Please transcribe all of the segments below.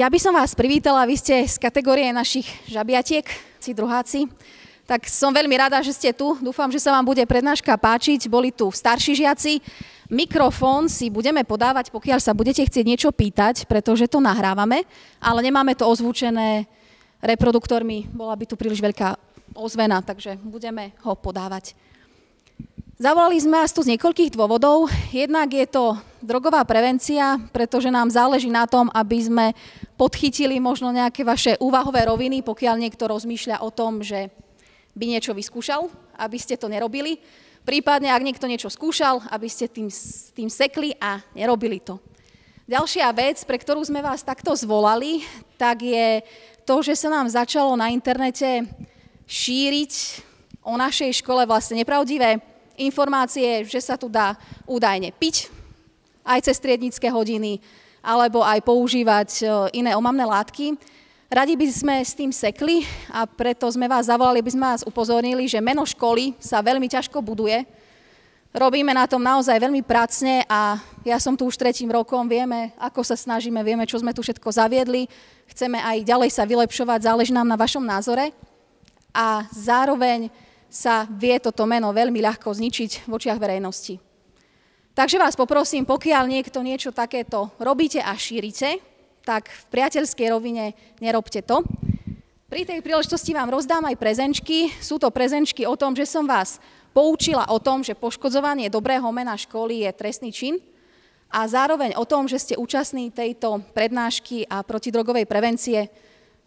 Ja by som vás privítala, vy ste z kategórie našich žabiatiek, druháci. Tak som veľmi rada, že ste tu. Dúfam, že sa vám bude prednáška páčiť. Boli tu starší žiaci. Mikrofón si budeme podávať, pokiaľ sa budete chcieť niečo pýtať, pretože to nahrávame, ale nemáme to ozvučené reproduktormi. Bola by tu príliš veľká ozvena, takže budeme ho podávať. Zavolali sme vás tu z niekoľkých dôvodov. Jednak je to drogová prevencia, pretože nám záleží na tom, aby sme podchytili možno nejaké vaše úvahové roviny, pokiaľ niekto rozmýšľa o tom, že by niečo vyskúšal, aby ste to nerobili. Prípadne, ak niekto niečo skúšal, aby ste tým sekli a nerobili to. Ďalšia vec, pre ktorú sme vás takto zvolali, tak je to, že sa nám začalo na internete šíriť o našej škole vlastne nepravdivé informácie, že sa tu dá údajne piť aj cez triednické hodiny, alebo aj používať iné omamné látky. Radi by sme s tým sekli a preto sme vás zavolali, aby sme vás upozornili, že meno školy sa veľmi ťažko buduje. Robíme na tom naozaj veľmi pracne a ja som tu už 3. rokom, vieme, ako sa snažíme, vieme, čo sme tu všetko zaviedli. Chceme aj ďalej sa vylepšovať, záleží nám na vašom názore a zároveň sa vie toto meno veľmi ľahko zničiť v očiach verejnosti. Takže vás poprosím, pokiaľ niekto niečo takéto robíte a šírite, tak v priateľskej rovine nerobte to. Pri tej príležitosti vám rozdám aj prezenčky. Sú to prezenčky o tom, že som vás poučila o tom, že poškodzovanie dobrého mena školy je trestný čin a zároveň o tom, že ste účastní tejto prednášky a protidrogovej prevencie.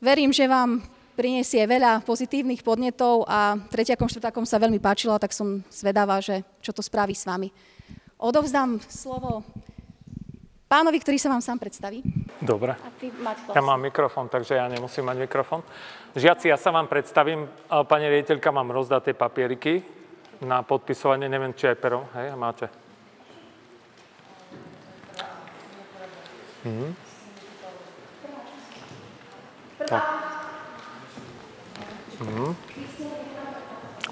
Verím, že vám prinesie veľa pozitívnych podnetov a 3. a 4. sa veľmi páčila, tak som zvedavá, že čo to spraví s vami. Odovzdám slovo pánovi, ktorý sa vám sám predstaví. Dobre. Ja mám mikrofón, takže ja nemusím mať mikrofón. Žiaci, ja sa vám predstavím. Pani riaditeľka, mám rozdať tie papieriky na podpisovanie. Neviem, či aj pero. Hej, máte. Tak.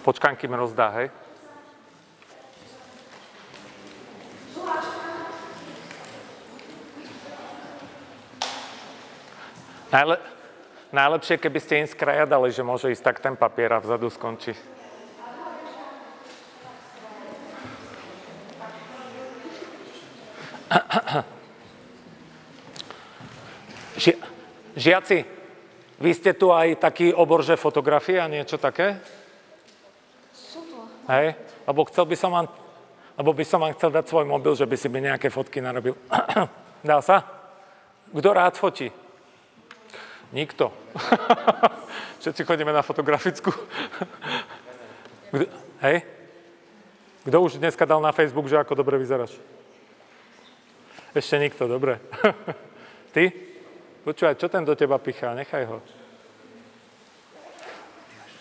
Počkám, kým rozdá, hej. Najlepšie, keby ste im skrajadali, že môže ísť tak ten papier a vzadu skončí. Žiaci, vy ste tu aj taký obor, že fotografie a niečo také? Super. Hej, lebo by som vám chcel dať svoj mobil, že by si mi nejaké fotky narobil. Dá sa? Kto rád fotí? Nikto. Všetci chodíme na fotografickú. Hej? Kto už dneska dal na Facebook, že ako dobre vyzeráš? Ešte nikto, dobre. Ty? Počúvaj, čo ten do teba pichá? Nechaj ho.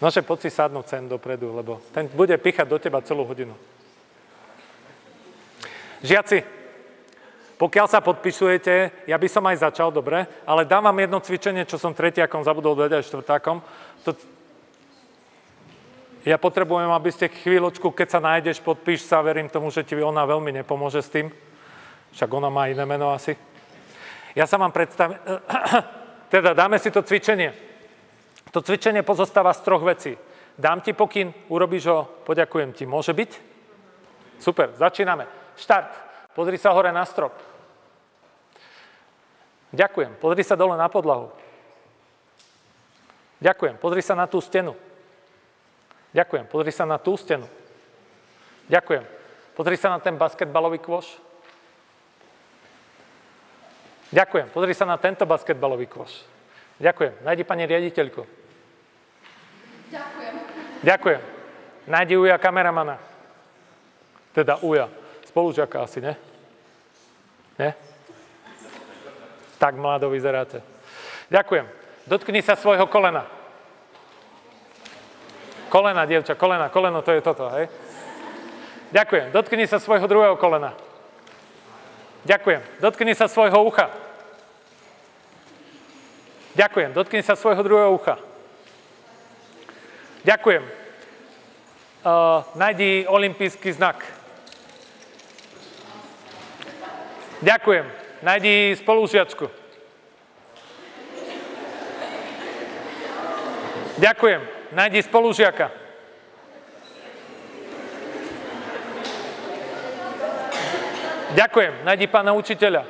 Nože, poď si sadnúť sem dopredu, lebo ten bude pichať do teba celú hodinu. Žiaci, pokiaľ sa podpisujete, ja by som aj začal, dobre, ale dám vám jedno cvičenie, čo som 3-tiakom zabudol dať aj 4-tákom. Ja potrebujem, aby ste chvíľočku, keď sa nájdeš, podpíš sa, verím tomu, že ti ona veľmi nepomôže s tým. Však ona má iné meno asi. Ja sa vám predstavím, teda dáme si to cvičenie. To cvičenie pozostáva z 3 vecí. Dám ti pokyn, urobíš ho, poďakujem ti. Môže byť? Super, začíname. Štart. Pozri sa hore na strop. Ďakujem. Pozri sa dole na podlahu. Ďakujem. Pozri sa na tú stenu. Ďakujem. Pozri sa na tú stenu. Ďakujem. Pozri sa na ten basketbalový kôš. Ďakujem. Pozri sa na tento basketbalový kôš. Ďakujem. Nájdi pani riaditeľku. Ďakujem. Ďakujem. Nájdi Uja kameramana. Teda Uja. Spolužiaka asi, ne? Nie? Tak mlado vyzeráte. Ďakujem. Dotkni sa svojho kolena. Kolena, dievča, koleno, to je toto, hej? Ďakujem. Dotkni sa svojho druhého kolena. Ďakujem. Dotkni sa svojho ucha. Ďakujem. Dotkni sa svojho druhého ucha. Ďakujem. Nájdi olympijský znak. Ďakujem. Nájdi spolužiačku. Ďakujem. Nájdi spolužiaka. Ďakujem. Nájdi pána učiteľa.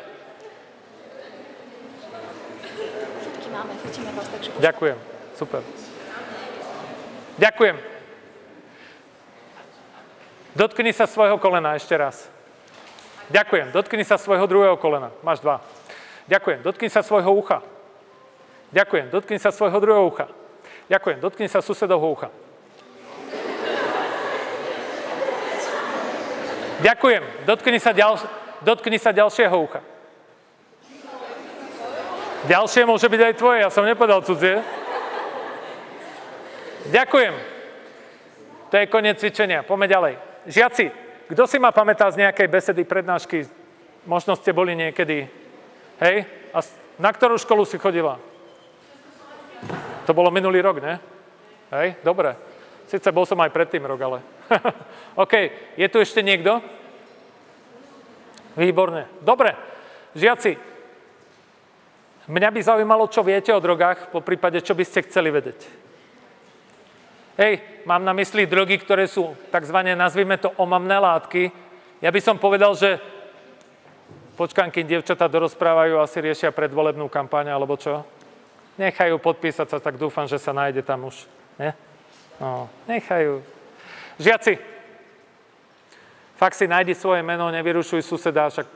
Fotky máme, fotíme vás, takže... Ďakujem. Super. Ďakujem. Dotkni sa svojho kolena ešte raz. Ďakujem. Dotkni sa svojho druhého kolena. Máš 2. Ďakujem. Dotkni sa svojho ucha. Ďakujem. Dotkni sa svojho druhého ucha. Ďakujem. Dotkni sa susedovho ucha. Ďakujem. Dotkni sa ďalšieho ucha. Ďalšie môže byť aj tvoje, ja som nepovedal cudzie. Ďakujem. To je koniec cvičenia. Poďme ďalej. Žiaci, kto si ma pamätá z nejakej besedy, prednášky? Možno ste boli niekedy. Hej? A na ktorú školu si chodila? To bolo minulý rok, ne? Hej? Dobre. Sice bol som aj predtým rok, ale... OK. Je tu ešte niekto? Výborne. Dobre. Žiaci, mňa by zaujímalo, čo viete o drogách, po prípade, čo by ste chceli vedieť. Hej, mám na mysli drogy, ktoré sú takzvané, nazvime to, omamné látky. Ja by som povedal, že počkám, kým dievčatá dorozprávajú, asi riešia predvolebnú kampaň, alebo čo? Nechajú podpísať sa, tak dúfam, že sa nájde tam už. Ne? No, nechajú. Žiaci, fakt si nájdi svoje meno, nevyrušuj suseda, však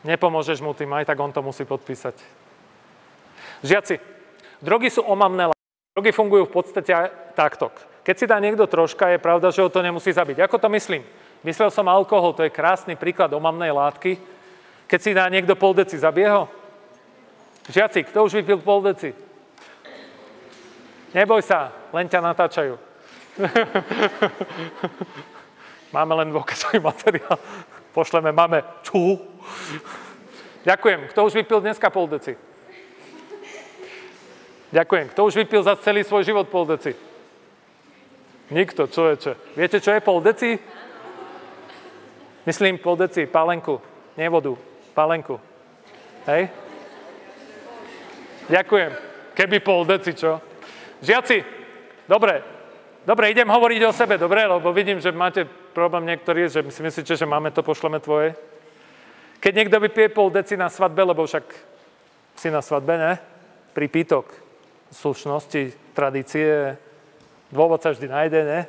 nepomôžeš mu tým, aj tak on to musí podpísať. Žiaci, drogy sú omamné látky. Drogy fungujú v podstate takto. Keď si dá niekto troška, je pravda, že ho to nemusí zabiť. Ako to myslím? Myslel som alkohol, to je krásny príklad omamnej látky. Keď si dá niekto pol deci, zabije ho? Žiaci, kto už vypil pol deci? Neboj sa, len ťa natáčajú. Máme len dôkazový materiál. Pošleme mame. Čú. Ďakujem. Kto už vypil dneska pol deci? Ďakujem. Kto už vypil za celý svoj život pol deci? Nikto, človeče. Viete, čo je pol deci? Myslím pol deci, pálenku, nie vodu, pálenku. Hej? Ďakujem. Keby pol deci, čo? Žiaci, dobre, idem hovoriť o sebe, dobre? Lebo vidím, že máte problém niektorý, že si myslíte, že máme to, pošleme tvoje. Keď niekto vypije pol deci na svadbe, lebo však si na svadbe, ne? Prípitok slušnosti, tradície, dôvod sa vždy nájde, ne?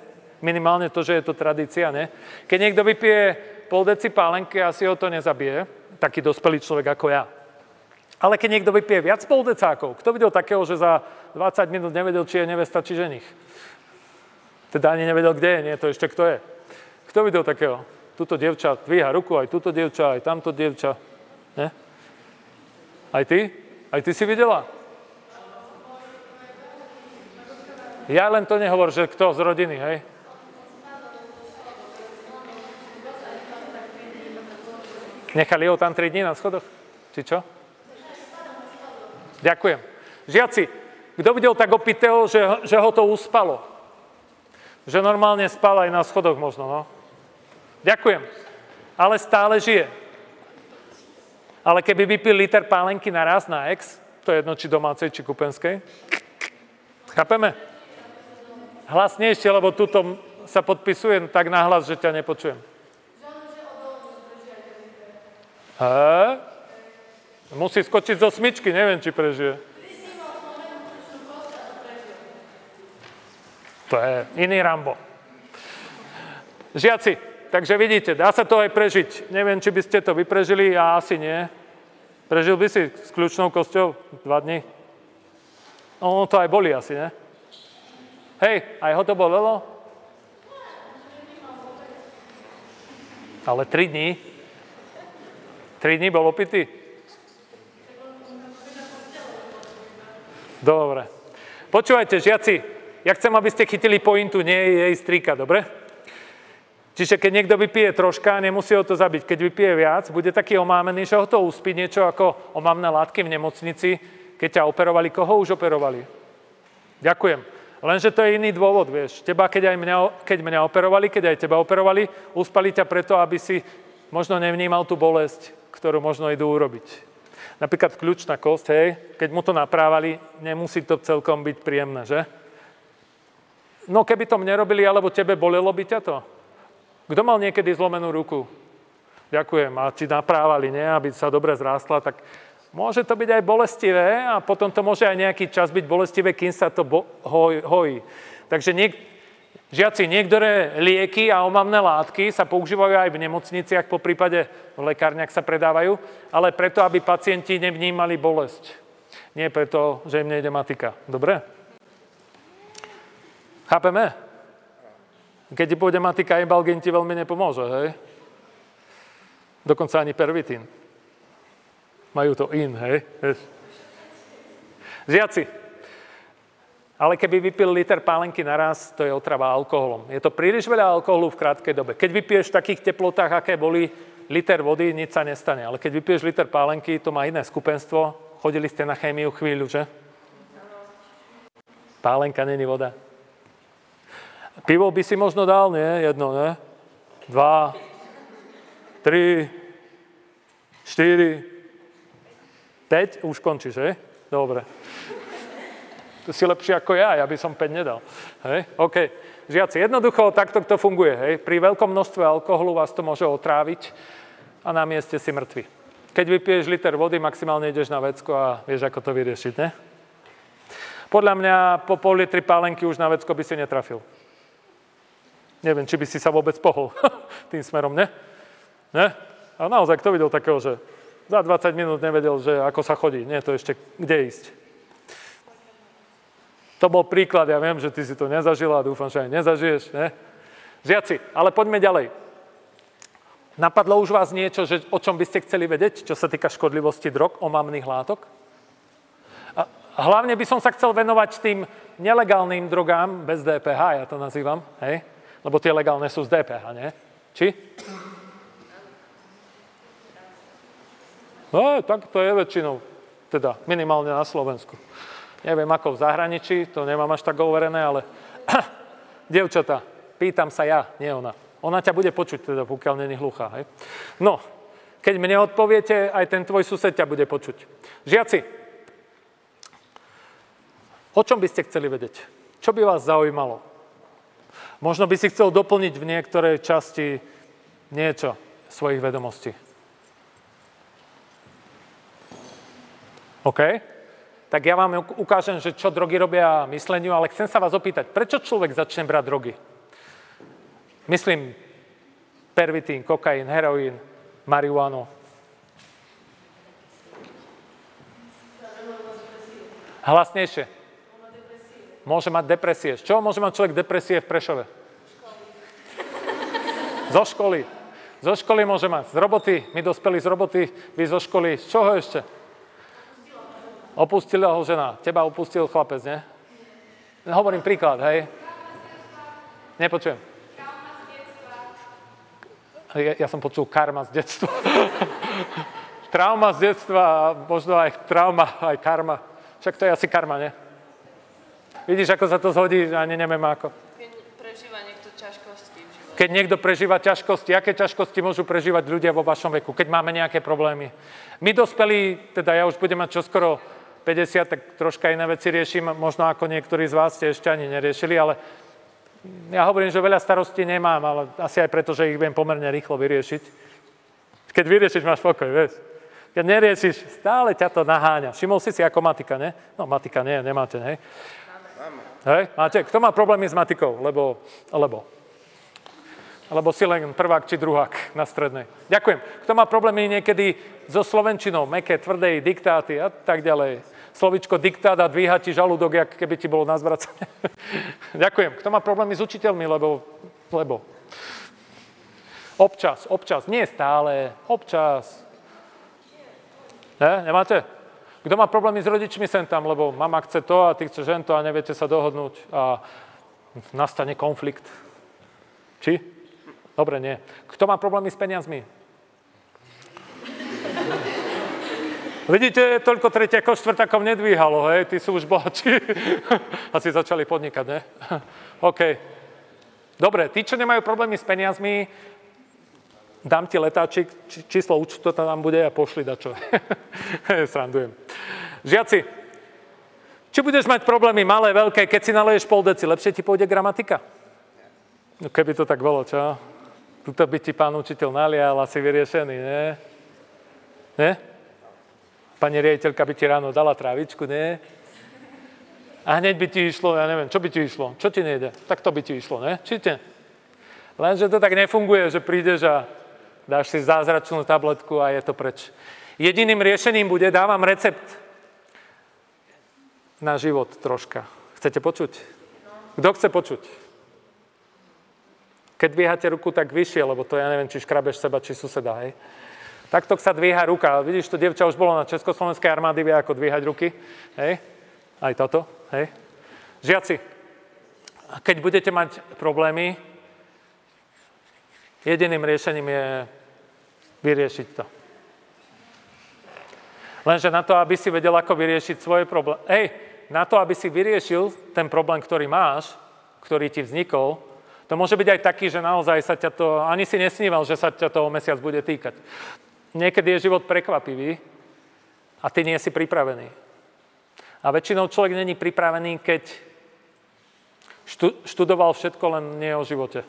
Minimálne to, že je to tradícia, ne? Keď niekto vypije pol deci pálenky, asi ho to nezabije, taký dospelý človek ako ja. Ale keď niekto vypije viac pol decákov, kto videl takého, že za 20 minút nevedel, či je nevesta, či ženich? Teda ani nevedel, kde je, nie? To ešte kto je? Kto videl takého? Tuto dievča dvíha ruku, aj tuto dievča, aj tamto dievča. Ne? Aj ty? Aj ty si videla? Ja len to nehovor, že kto z rodiny, hej? Nechali ho tam 3 dní na schodoch? Či čo? Ďakujem. Žiaci, kto videl tak opitého, že ho to uspalo? Že normálne spal aj na schodoch možno, no? Ďakujem. Ale stále žije. Ale keby vypil liter pálenky naraz na ex, to je jedno, či domácej, či kupenskej. Chápeme? Hlasnejšie, lebo tuto sa podpisujem tak nahlas, že ťa nepočujem. Musí skočiť zo smyčky, neviem, či prežije. To je iný Rambo. Žiaci, takže vidíte, dá sa to aj prežiť. Neviem, či by ste to vyprežili, ja asi nie. Prežil by si s kľúčnou kosťou 2 dní? No, to aj boli asi, ne? Hej, aj ho to bolelo? Ale 3 dní? 3 dní bol opitý? Dobre. Počúvajte, žiaci, ja chcem, aby ste chytili pointu, nie je jej strýka, dobre? Čiže keď niekto vypije troška, nemusí ho to zabiť. Keď vypije viac, bude taký omámený, že ho to uspí, niečo ako omamné látky v nemocnici, keď ťa operovali. Koho už operovali? Ďakujem. Lenže to je iný dôvod, vieš. Teba, keď mňa operovali, keď aj teba operovali, uspali ťa preto, aby si možno nevnímal tú bolesť, ktorú možno idú urobiť. Napríklad kľúčna kosť, hej, keď mu to naprávali, nemusí to celkom byť príjemné, že? No keby to mne robili, alebo tebe bolelo by ťa to? Kto mal niekedy zlomenú ruku? Ďakujem. A či naprávali, nie? Aby sa dobre zrástla, tak môže to byť aj bolestivé a potom to môže aj nejaký čas byť bolestivé, kým sa to hojí. Takže žiaci, niektoré lieky a omamné látky sa používajú aj v nemocniciach, po prípade v lekárniach sa predávajú, ale preto, aby pacienti nevnímali bolesť. Nie preto, že im nejde matika. Dobre? Chápeme? Keď ti pôjde matika, Ibalgin ti veľmi nepomôže, hej? Dokonca ani pervitín. Majú to hej? Žiaci, ale keby vypil liter pálenky naraz, to je otrava alkoholom. Je to príliš veľa alkoholu v krátkej dobe. Keď vypiješ v takých teplotách, aké boli liter vody, nič sa nestane. Ale keď vypiješ liter pálenky, to má iné skupenstvo. Chodili ste na chémiu chvíľu, že? Pálenka není voda. Pivo by si možno dal, nie? Jedno, ne? 2, 3, 4, 5, už končíš, hej? Dobre. To si lepšie ako ja by som 5 nedal. Hej? OK. Žiaci, jednoducho takto to funguje, hej? Pri veľkom množstve alkoholu vás to môže otráviť a na mieste si mŕtvy. Keď vypiješ liter vody, maximálne ideš na vecko a vieš, ako to vyriešiť, ne? Podľa mňa po pol litri pálenky už na vecko by si netrafil. Neviem, či by si sa vôbec pohol tým smerom, ne? Ne? A naozaj, kto videl takého, že za 20 minút nevedel, že ako sa chodí. Nie, to ešte kde ísť. To bol príklad, ja viem, že ty si to nezažila a dúfam, že aj nezažiješ, ne? Žiaci, ale poďme ďalej. Napadlo už vás niečo, o čom by ste chceli vedieť, čo sa týka škodlivosti drog, omamných látok? A hlavne by som sa chcel venovať tým nelegálnym drogám bez DPH, ja to nazývam, hej? Lebo tie legálne sú z DPH, nie? Či? No, tak to je väčšinou, teda minimálne na Slovensku. Neviem, ako v zahraničí, to nemám až tak overené, ale dievčatá, pýtam sa ja, nie ona. Ona ťa bude počuť, teda pokiaľ není hluchá, hej? No, keď mne odpoviete, aj ten tvoj sused ťa bude počuť. Žiaci, o čom by ste chceli vedieť? Čo by vás zaujímalo? Možno by si chcel doplniť v niektorej časti niečo svojich vedomostí. OK? Tak ja vám ukážem, že čo drogy robia mysleniu, ale chcem sa vás opýtať, prečo človek začne brať drogy? Myslím, pervitín, kokain, heroín, marihuanu. Hlasnejšie. Môže mať depresie. Z čoho môže mať človek depresie v Prešove? Zo školy. Zo školy môže mať. Z roboty. My dospeli z roboty, vy zo školy. Z čoho ešte? Opustila ho žena. Teba opustil chlapec, nie? Hovorím príklad, hej? Nepočujem. Ja som počul karma z detstva. Trauma z detstva a možno aj trauma, aj karma. Však to je asi karma, nie? Vidíš, ako sa to zhodí, ani neviem ako. Keď prežíva niekto ťažkosti v živote. Keď niekto prežíva ťažkosti, aké ťažkosti môžu prežívať ľudia vo vašom veku, keď máme nejaké problémy? My dospelí, teda ja už budem mať čoskoro 50, tak troška iné veci riešim, možno ako niektorí z vás ste ešte ani neriešili, ale ja hovorím, že veľa starostí nemám, ale asi aj preto, že ich viem pomerne rýchlo vyriešiť. Keď vyriešiš, máš pokoj, vieš. Keď neriešiš, stále ťa to naháňa. Všimol si ako matika, ne? No, matika nie, nemáte, hej? Hej, máte? Kto má problémy s matikou? Lebo si len prvák či druhák na strednej. Ďakujem. Kto má problémy niekedy so slovenčinou, mäkké, tvrdé diktáty a tak ďalej. Slovičko diktát a dvíha ti žalúdok, jak keby ti bolo na zvracanie. Ďakujem. Kto má problémy s učiteľmi, lebo. Občas, nie stále, občas. Ne, nemáte? Kto má problémy s rodičmi sem tam, lebo mama chce to a ty chceš to a neviete sa dohodnúť a nastane konflikt. Či? Dobre, nie. Kto má problémy s peniazmi? Vidíte, toľko tretiakov, štvrtákov nedvíhalo, hej? Tí sú už bohatší. Asi začali podnikať, ne? OK. Dobre, tí, čo nemajú problémy s peniazmi, dám ti letáčik, číslo účtu tam bude a pošli dačo. Srandujem. Žiaci, či budeš mať problémy malé, veľké, keď si naleješ pol deci, lepšie ti pôjde gramatika? No keby to tak bolo, čo? Tuto by ti pán učiteľ nalial, asi vyriešený, nie? Nie? Pani riaditeľka by ti ráno dala trávičku, nie? A hneď by ti išlo, ja neviem, čo by ti išlo? Čo ti nejde? Tak to by ti išlo, nie? Čite? Lenže to tak nefunguje, že prídeš a dáš si zázračnú tabletku a je to preč. Jediným riešením bude, dávam recept na život troška. Chcete počuť? Kto chce počuť? Keď dvíhate ruku, tak vyššie, lebo to ja neviem, či škrabeš seba, či suseda, hej? Takto sa dvíha ruka. Vidíš, to dievča už bolo na Československej armády, vie ako dvíhať ruky, hej? Aj toto, hej? Žiaci, keď budete mať problémy, jediným riešením je vyriešiť to. Lenže na to, aby si vedel, ako vyriešiť svoje problémy, na to, aby si vyriešil ten problém, ktorý máš, ktorý ti vznikol, to môže byť aj taký, že naozaj sa ťa to, ani si nesníval, že sa ťa to o mesiac bude týkať. Niekedy je život prekvapivý a ty nie si pripravený. A väčšinou človek není pripravený, keď študoval všetko, len nie o živote.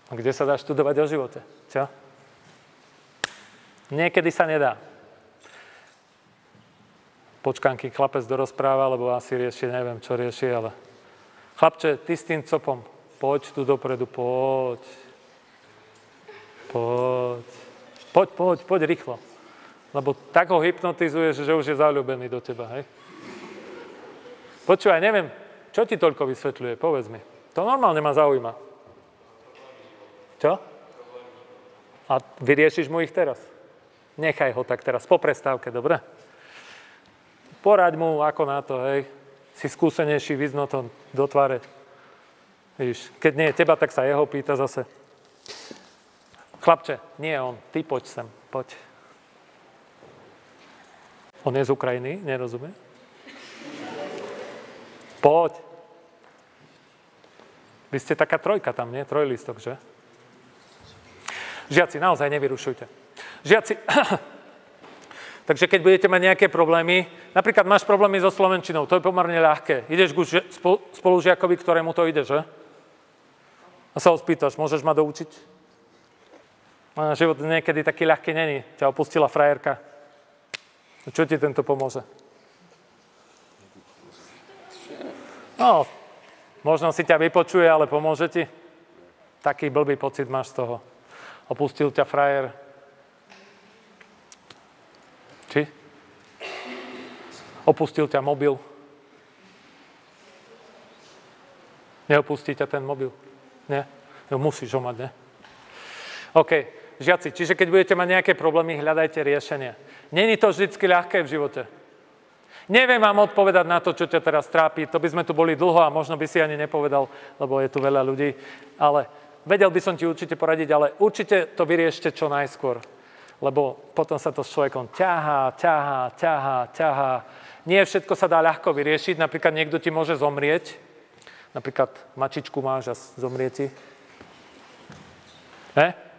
A kde sa dá študovať o živote? Čo? Niekedy sa nedá. Počkám, kým chlapec dorozpráva, lebo asi rieši, neviem, čo rieši, ale... Chlapče, ty s tým copom, poď tu dopredu, poď. Poď rýchlo. Lebo tak ho hypnotizuješ, že už je zaľúbený do teba, hej? Počúvaj, neviem, čo ti toľko vysvetľuje, povedz mi. To normálne ma zaujíma. Čo? A vyriešiš mu ich teraz? Nechaj ho tak teraz, po prestávke, dobre? Poraď mu ako na to, hej? Si skúsenejší, vyzno to do tváre. Vidíš, keď nie je teba, tak sa jeho pýta zase. Chlapče, nie on, ty poď sem, poď. On je z Ukrajiny, nerozumie? Poď. Vy ste taká trojka tam, nie? Trojlistok, že? Žiaci, naozaj nevyrušujte. Žiaci, takže keď budete mať nejaké problémy, napríklad máš problémy so slovenčinou, to je pomerne ľahké. Ideš ku spolužiakovi, ktorému to ide, že? A sa ho spýtaš, môžeš ma doučiť? A život niekedy taký ľahký není. Ťa opustila frajerka. Čo ti tento pomôže? No, možno si ťa vypočuje, ale pomôže ti? Taký blbý pocit máš z toho. Opustil ťa frajer. Či? Opustil ťa mobil. Neopustí ťa ten mobil? Nie? Jo, musíš ho mať, ne? OK. Žiaci, čiže keď budete mať nejaké problémy, hľadajte riešenie. Není to vždycky ľahké v živote. Neviem vám odpovedať na to, čo ťa teraz trápi. To by sme tu boli dlho a možno by si ani nepovedal, lebo je tu veľa ľudí. Ale vedel by som ti určite poradiť, ale určite to vyriešte čo najskôr. Lebo potom sa to s človekom ťahá. Nie všetko sa dá ľahko vyriešiť. Napríklad niekto ti môže zomrieť. Napríklad mačičku máš a zomrie ti. Ne?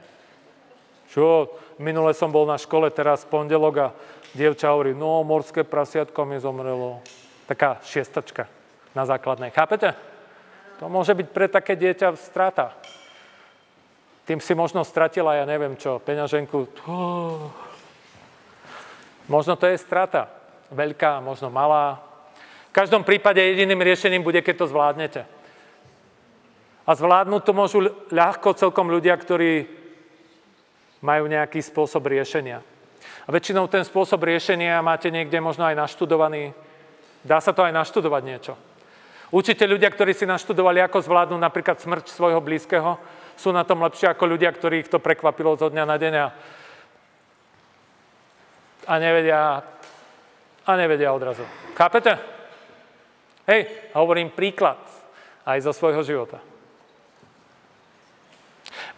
Čo? Minule som bol na škole, teraz pondelok a dievča hovorí, no, morské prasiatko mi zomrelo. Taká 6 na základnej. Chápete? To môže byť pre také dieťa strata. Tým si možno stratila, ja neviem čo, peňaženku. Možno to je strata. Veľká, možno malá. V každom prípade jediným riešením bude, keď to zvládnete. A zvládnuť to môžu ľahko celkom ľudia, ktorí majú nejaký spôsob riešenia. A väčšinou ten spôsob riešenia máte niekde možno aj naštudovaný. Dá sa to aj naštudovať niečo. Určite ľudia, ktorí si naštudovali, ako zvládnuť napríklad smrť svojho blízkeho, sú na tom lepšie ako ľudia, ktorých to prekvapilo zo dňa na deň a nevedia odrazu. Chápete? Hej, hovorím príklad aj zo svojho života.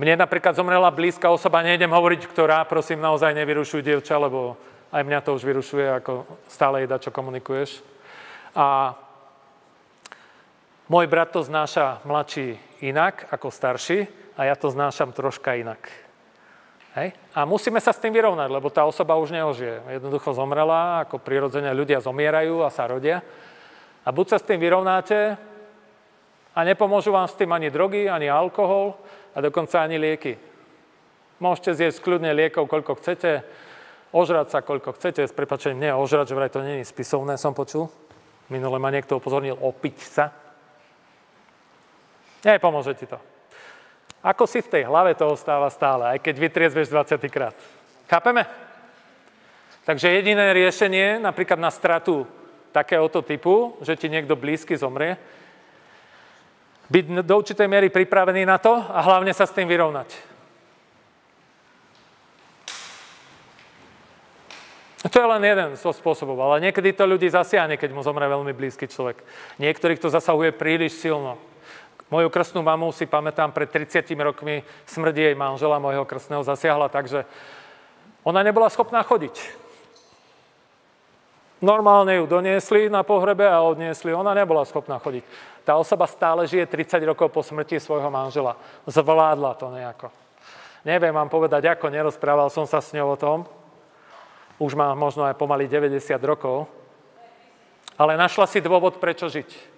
Mne napríklad zomrela blízka osoba, nejdem hovoriť, ktorá, prosím, naozaj nevyrušuj dievča, lebo aj mňa to už vyrušuje, ako stále jeda, čo komunikuješ. A môj brat to znáša mladší inak, ako starší, a ja to znášam troška inak. Hej? A musíme sa s tým vyrovnať, lebo tá osoba už neožije. Jednoducho zomrela, ako prirodzene ľudia zomierajú a sa rodia. A buď sa s tým vyrovnáte a nepomôžu vám s tým ani drogy, ani alkohol a dokonca ani lieky. Môžete zjesť kľudne liekov, koľko chcete, ožrať sa, koľko chcete. S prepáčením, nie ožrať, že vraj to nie je spisovné, som počul. Minule ma niekto upozornil, opiť sa. Nepomôže ti to. Ako si v tej hlave, toho stáva stále, aj keď vytriezveš 20 krát. Chápeme? Takže jediné riešenie, napríklad na stratu takéhoto typu, že ti niekto blízky zomrie, byť do určitej miery pripravený na to a hlavne sa s tým vyrovnať. To je len jeden zo spôsobov, ale niekedy to ľudí zasiahne, keď mu zomrie veľmi blízky človek. Niektorých to zasahuje príliš silno. Moju krstnú mamu si pamätám, pred 30 rokmi smrť jej manžela, môjho krstného, zasiahla, takže ona nebola schopná chodiť. Normálne ju doniesli na pohrebe a odniesli. Ona nebola schopná chodiť. Tá osoba stále žije 30 rokov po smrti svojho manžela. Zvládla to nejako. Neviem vám povedať, ako, nerozprával som sa s ňou o tom. Už má možno aj pomaly 90 rokov. Ale našla si dôvod, prečo žiť.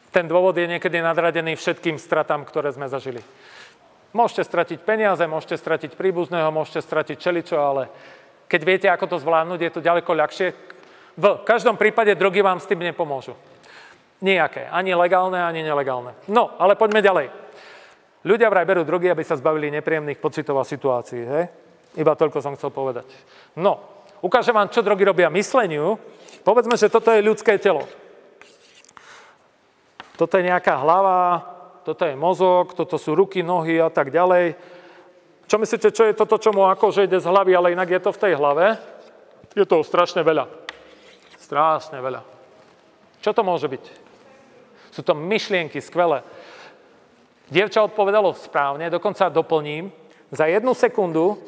Ten dôvod je niekedy nadradený všetkým stratám, ktoré sme zažili. Môžete stratiť peniaze, môžete stratiť príbuzného, môžete stratiť čeličo, ale keď viete, ako to zvládnuť, je to ďaleko ľahšie. V každom prípade drogy vám s tým nepomôžu. Nijaké. Ani legálne, ani nelegálne. No, ale poďme ďalej. Ľudia vraj berú drogy, aby sa zbavili nepríjemných pocitov a situácií. Hej? Iba toľko som chcel povedať. No, ukážem vám, čo drogy robia mysleniu. Povedzme, že toto je ľudské telo. Toto je nejaká hlava, toto je mozog, toto sú ruky, nohy a tak ďalej. Čo myslíte, čo je toto, čo mu akože ide z hlavy, ale inak je to v tej hlave? Je toho strašne veľa. Strašne veľa. Čo to môže byť? Sú to myšlienky, skvelé. Dievča odpovedalo správne, dokonca doplním. Za 1 sekundu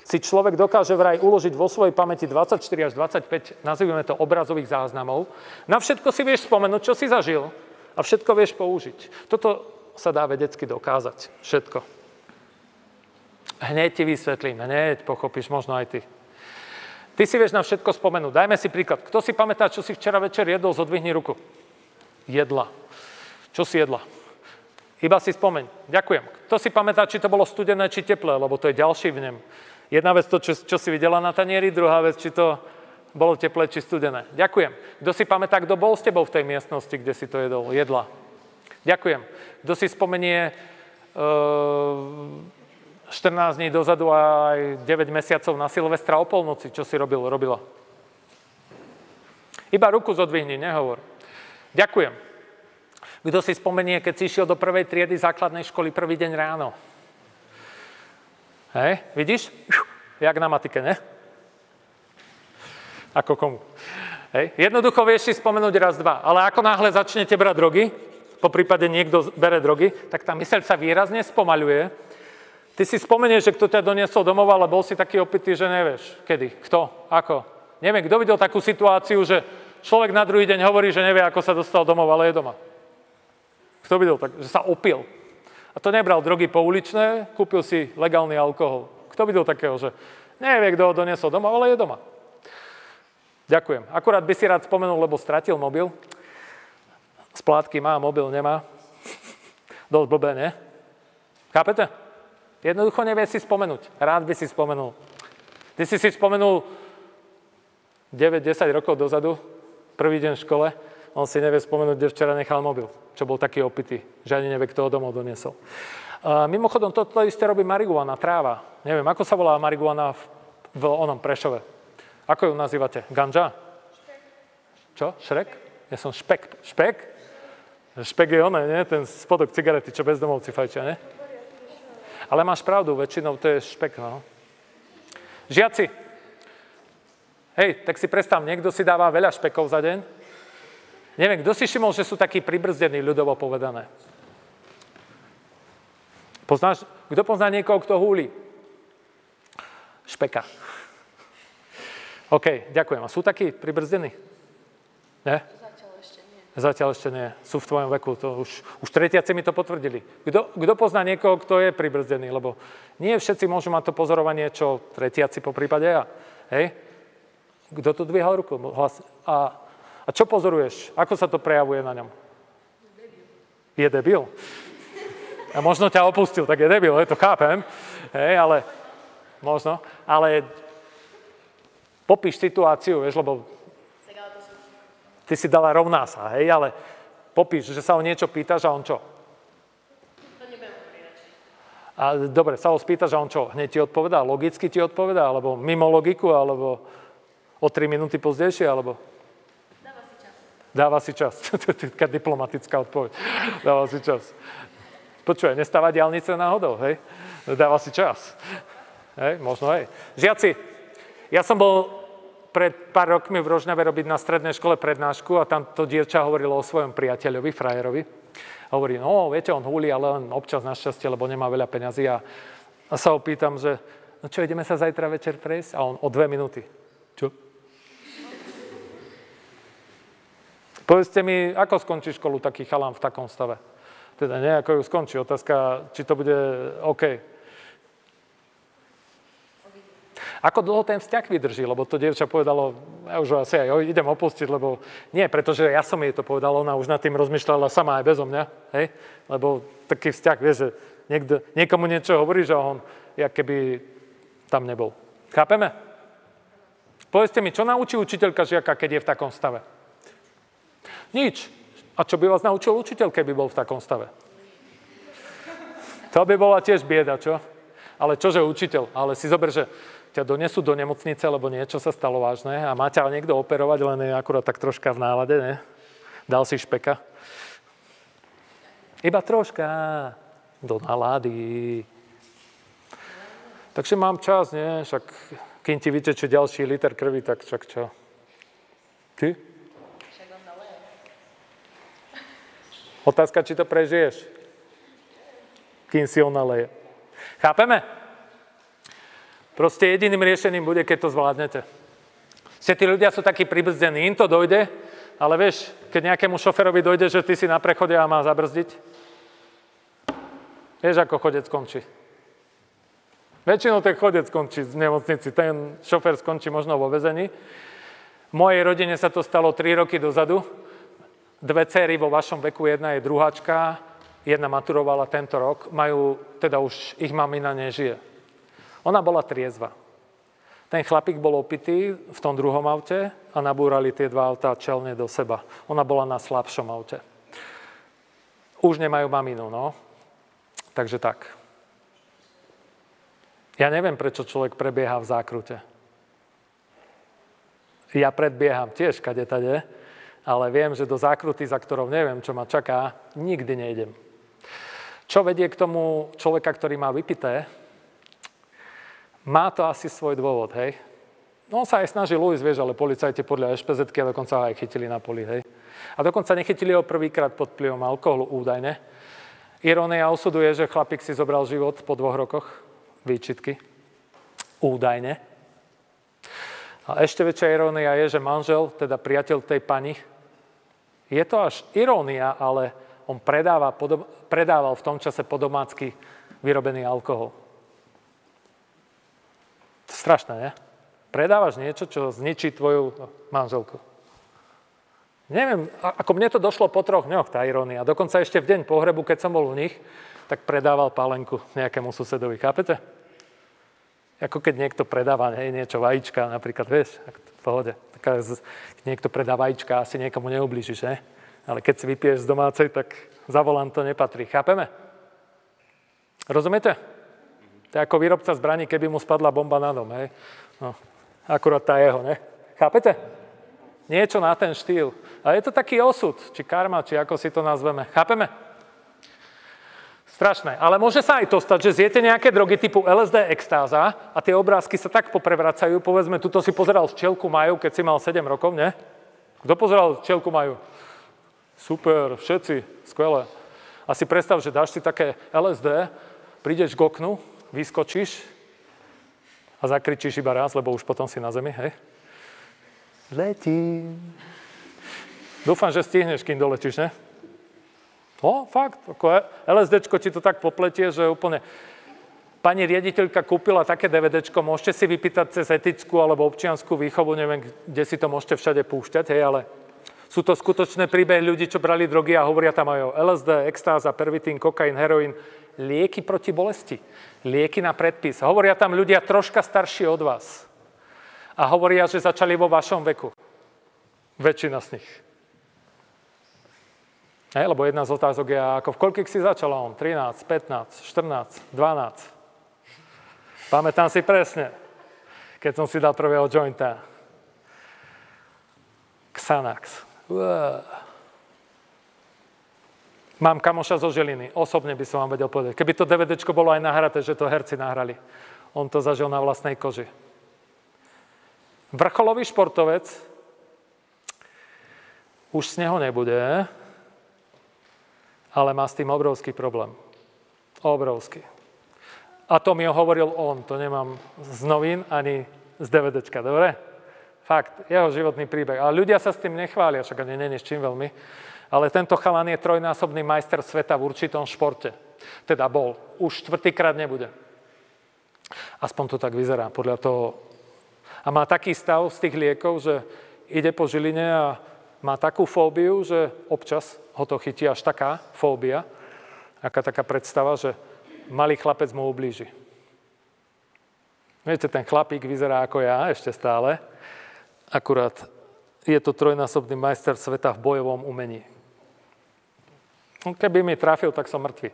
si človek dokáže vraj uložiť vo svojej pamäti 24 až 25, nazývame to obrazových záznamov. Na všetko si vieš spomenúť, čo si zažil. A všetko vieš použiť. Toto sa dá vedecky dokázať. Všetko. Hneď ti vysvetlím, hneď pochopíš, možno aj ty. Ty si vieš na všetko spomenúť. Dajme si príklad. Kto si pamätá, čo si včera večer jedol, zodvihni ruku. Jedla. Čo si jedla? Iba si spomeň. Ďakujem. Kto si pamätá, či to bolo studené, či teplé, lebo to je ďalší vnem. Jedna vec to, čo si videla na tanieri, druhá vec, či to bolo teplé či studené. Ďakujem. Kto si pamätá, kto bol s tebou v tej miestnosti, kde si to jedla? Ďakujem. Kto si spomenie 14 dní dozadu a aj 9 mesiacov na Silvestra o polnoci, čo si robila? Iba ruku zodvihni, nehovor. Ďakujem. Kto si spomenie, keď si išiel do prvej triedy základnej školy prvý deň ráno? Hej, vidíš? Jak na matike, ne? Ako komu. Hej. Jednoducho vieš si spomenúť raz, dva. Ale ako náhle začnete brať drogy, po prípade niekto bere drogy, tak tá myseľ sa výrazne spomaľuje. Ty si spomenieš, že kto ťa doniesol domov, ale bol si taký opitý, že nevieš. Kedy? Kto? Ako? Neviem, kto videl takú situáciu, že človek na druhý deň hovorí, že nevie, ako sa dostal domov, ale je doma. Kto videl tak? Že sa opil. A to nebral drogy pouličné, kúpil si legálny alkohol. Kto videl takého, že nevie, kto ho doniesol domov, ale je doma. Ďakujem. Akurát by si rád spomenul, lebo stratil mobil. Splátky má, mobil nemá. Dosť blbé, nie? Chápete? Jednoducho nevie si spomenúť. Rád by si spomenul. Ty si spomenul 9-10 rokov dozadu, prvý deň v škole, on si nevie spomenúť, kde včera nechal mobil, čo bol taký opitý, že ani nevie, kto ho domov doniesol. Mimochodom, toto isté robí marihuana, tráva. Neviem, ako sa volá marihuana v onom Prešove? Ako ju nazývate? Ganža? Špek. Čo? Šrek? Ja som špek. Špek? Špek je oné, nie? Ten spodok cigarety, čo bezdomovci fajčia, nie? Ale máš pravdu, väčšinou to je špek, no. Žiaci, hej, tak si predstav, niekto si dáva veľa špekov za deň. Neviem, kto si všimol, že sú takí pribrzdení, ľudovo povedané. Poznáš, kto pozná niekoho, kto húli? Špeka. OK, ďakujem. A sú takí pribrzdení? Ne? Zatiaľ ešte nie. Zatiaľ ešte nie. Sú v tvojom veku. To už tretiaci mi to potvrdili. Kto pozná niekoho, kto je pribrzdený? Lebo nie všetci môžu mať to pozorovanie, čo tretiaci po prípade ja. Hej? Kto tu dvíhal ruku? A čo pozoruješ? Ako sa to prejavuje na ňom? Je debil. A možno ťa opustil, tak je debil, to chápem. Hej, ale možno. Ale popíš situáciu, vieš, lebo ty si dala rovná sa, hej, ale popíš, že sa o niečo pýtaš a on čo? To nebudem hovoriť. A dobre, sa ho spýtaš a on čo? Hneď ti odpovedá? Logicky ti odpovedá? Alebo mimo logiku? Alebo o 3 minúty pozdejšie? Alebo... Dáva si čas. To je taká diplomatická odpoveď. Dáva si čas. Počuj, nestáva diaľnice náhodou, hej? Dáva si čas. Hej, možno, hej. Žiaci, ja som bol pred pár rokmi v Rožňave robiť na strednej škole prednášku a tam to dievča hovorilo o svojom priateľovi, frajerovi. Hovorí, no, viete, on húli, ale len občas našťastie, lebo nemá veľa peňazí. A sa ho pýtam, že no čo, ideme sa zajtra večer prejsť? A on o 2 minúty. Čo? Povedzte mi, ako skončí školu taký chalán v takom stave? Teda nie, ako ju skončí. Otázka, či to bude OK. Ako dlho ten vzťah vydrží? Lebo to dievča povedalo, ja už asi aj idem opustiť, lebo nie, pretože ja som jej to povedal, ona už nad tým rozmýšľala sama aj bezo mňa, hej? Lebo taký vzťah, vieš, že niekomu niečo hovoríš a on, jak keby tam nebol. Chápeme? Povedzte mi, čo naučí učiteľka žiaka, keď je v takom stave? Nič. A čo by vás naučil učiteľ, keby bol v takom stave? To by bola tiež bieda, čo? Ale čože učiteľ? Ale si zober, že ťa donesú do nemocnice, lebo niečo sa stalo vážne a má ťa niekto operovať, len je akurát tak troška v nálade, ne? Dal si špeka. Iba troška do nálady. Takže mám čas, nie? Však kým ti vyteče ďalší liter krvi, tak však čo? Ty? Otázka, či to prežiješ, kým si on naleje. Chápeme? Proste jediným riešením bude, keď to zvládnete. Tí ľudia sú takí pribrzdzení, im to dojde, ale vieš, keď nejakému šoferovi dojde, že ty si na prechode a má zabrzdiť, vieš, ako chodec skončí. Väčšinou ten chodec skončí v nemocnici, ten šofer skončí možno vo väzení. V mojej rodine sa to stalo 3 roky dozadu. 2 dcéry vo vašom veku, jedna je druháčka, jedna maturovala tento rok, teda už ich mamina nežije. Ona bola triezva. Ten chlapík bol opitý v tom druhom aute a nabúrali tie 2 autá čelne do seba. Ona bola na slabšom aute. Už nemajú maminu, no. Takže tak. Ja neviem, prečo človek prebieha v zákrute. Ja predbieham tiež kade-tade, ale viem, že do zákruty, za ktorou neviem, čo ma čaká, nikdy nejdem. Čo vedie k tomu človeka, ktorý má vypité? Má to asi svoj dôvod, hej. No, on sa aj snažil ujsť, vieš, ale policajti podľa ešpezetky a dokonca ho aj chytili na poli, hej. A dokonca nechytili ho prvýkrát pod vplyvom alkoholu, údajne. Irónia osudu je, že chlapík si zobral život po 2 rokoch, výčitky, údajne. A ešte väčšia irónia je, že manžel, teda priateľ tej pani, je to až irónia, ale on predával v tom čase po domácky vyrobený alkohol. Strašné, nie? Predávaš niečo, čo zničí tvoju manželku. Neviem, ako mne to došlo po 3 dňoch, tá irónia. Dokonca ešte v deň pohrebu, keď som bol u nich, tak predával pálenku nejakému susedovi. Chápete? Ako keď niekto predáva niečo, vajíčka, napríklad, vieš, v pohode. Keď niekto predá vajíčka, asi niekomu neublížiš, ne? Ale keď si vypiješ z domácej, tak za volant to nepatrí. Chápeme? Rozumiete? To je ako výrobca zbraní, keby mu spadla bomba na dom, hej? No, akurát tá jeho, ne? Chápete? Niečo na ten štýl. A je to taký osud, či karma, či ako si to nazveme. Chápeme? Strašné. Ale môže sa aj to stať, že zjete nejaké drogy typu LSD, extáza a tie obrázky sa tak poprevracajú. Povedzme, tuto si pozeral Včielku Maju, keď si mal 7 rokov, ne? Kto pozeral Včielku Maju? Super, všetci, skvelé. A si predstav, že dáš si také LSD, prídeš k oknu, vyskočíš a zakričíš iba raz, lebo už potom si na zemi, hej? Letím. Dúfam, že stihneš, kým doletíš, ne? Fakt, ako LSDčko ti to tak popletie, že úplne... Pani riaditeľka kúpila také DVDčko, môžete si vypýtať cez etickú alebo občiansku výchovu, neviem, kde si to môžete všade púšťať, hej, ale sú to skutočné príbehy ľudí, čo brali drogy a hovoria tam aj o LSD, extáza, pervitín, kokain, heroín, lieky proti bolesti, lieky na predpis. Hovoria tam ľudia troška starší od vás a hovoria, že začali vo vašom veku. Väčšina z nich. Lebo jedna z otázok je, ako v koľkých si začala on? 13, 15, 14, 12. Pamätám si presne, keď som si dal prvého jointa. Xanax. Mám kamoša zo Žiliny. Osobne by som vám vedel povedať. Keby to DVDčko bolo aj nahraté, že to herci nahrali. On to zažil na vlastnej koži. Vrcholový športovec už z neho nebude, ale má s tým obrovský problém. Obrovský. A to mi ho hovoril on, to nemám z novín ani z DVDčka, dobre? Fakt, jeho životný príbeh. Ale ľudia sa s tým nechvália, však ani nie s čím veľmi. Ale tento chalan je trojnásobný majster sveta v určitom športe. Teda bol. Už 4-krát nebude. Aspoň to tak vyzerá podľa toho. A má taký stav z tých liekov, že ide po Žiline a má takú fóbiu, že občas ho to chytí až taká fóbia, taká predstava, že malý chlapec mu ublíži. Viete, ten chlapík vyzerá ako ja, ešte stále. Akurát je to trojnásobný majster sveta v bojovom umení. Keby mi trafil, tak som mŕtvy.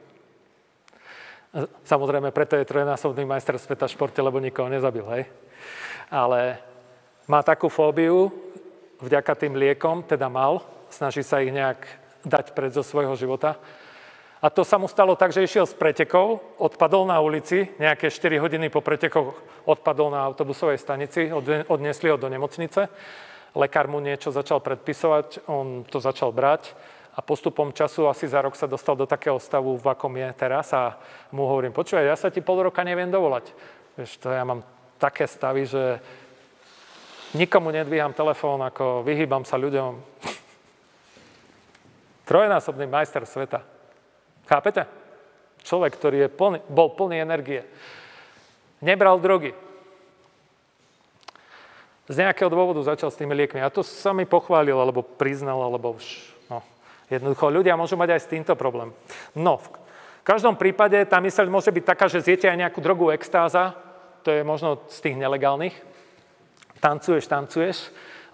Samozrejme, preto je trojnásobný majster sveta v športe, lebo nikoho nezabil, hej? Ale má takú fóbiu, vďaka tým liekom, teda mal, snaží sa ich nejak dať preč zo svojho života. A to sa mu stalo tak, že išiel z pretekov, odpadol na ulici, nejaké 4 hodiny po pretekoch odpadol na autobusovej stanici, odnesli ho do nemocnice. Lekár mu niečo začal predpisovať, on to začal brať a postupom času asi za rok sa dostal do takého stavu, v akom je teraz a mu hovorím, počúvaj, ja sa ti pol roka neviem dovolať. Vieš, to ja mám také stavy, že nikomu nedvíham telefón, ako vyhýbam sa ľuďom. Trojnásobný majster sveta. Chápete? Človek, ktorý bol plný energie. Nebral drogy. Z nejakého dôvodu začal s tými liekmi. A to sa mi pochválil, alebo priznal, alebo už... Jednoducho, ľudia môžu mať aj s týmto problém. No, v každom prípade tá myseľ môže byť taká, že zjete aj nejakú drogu extáza, to je možno z tých nelegálnych. Tancuješ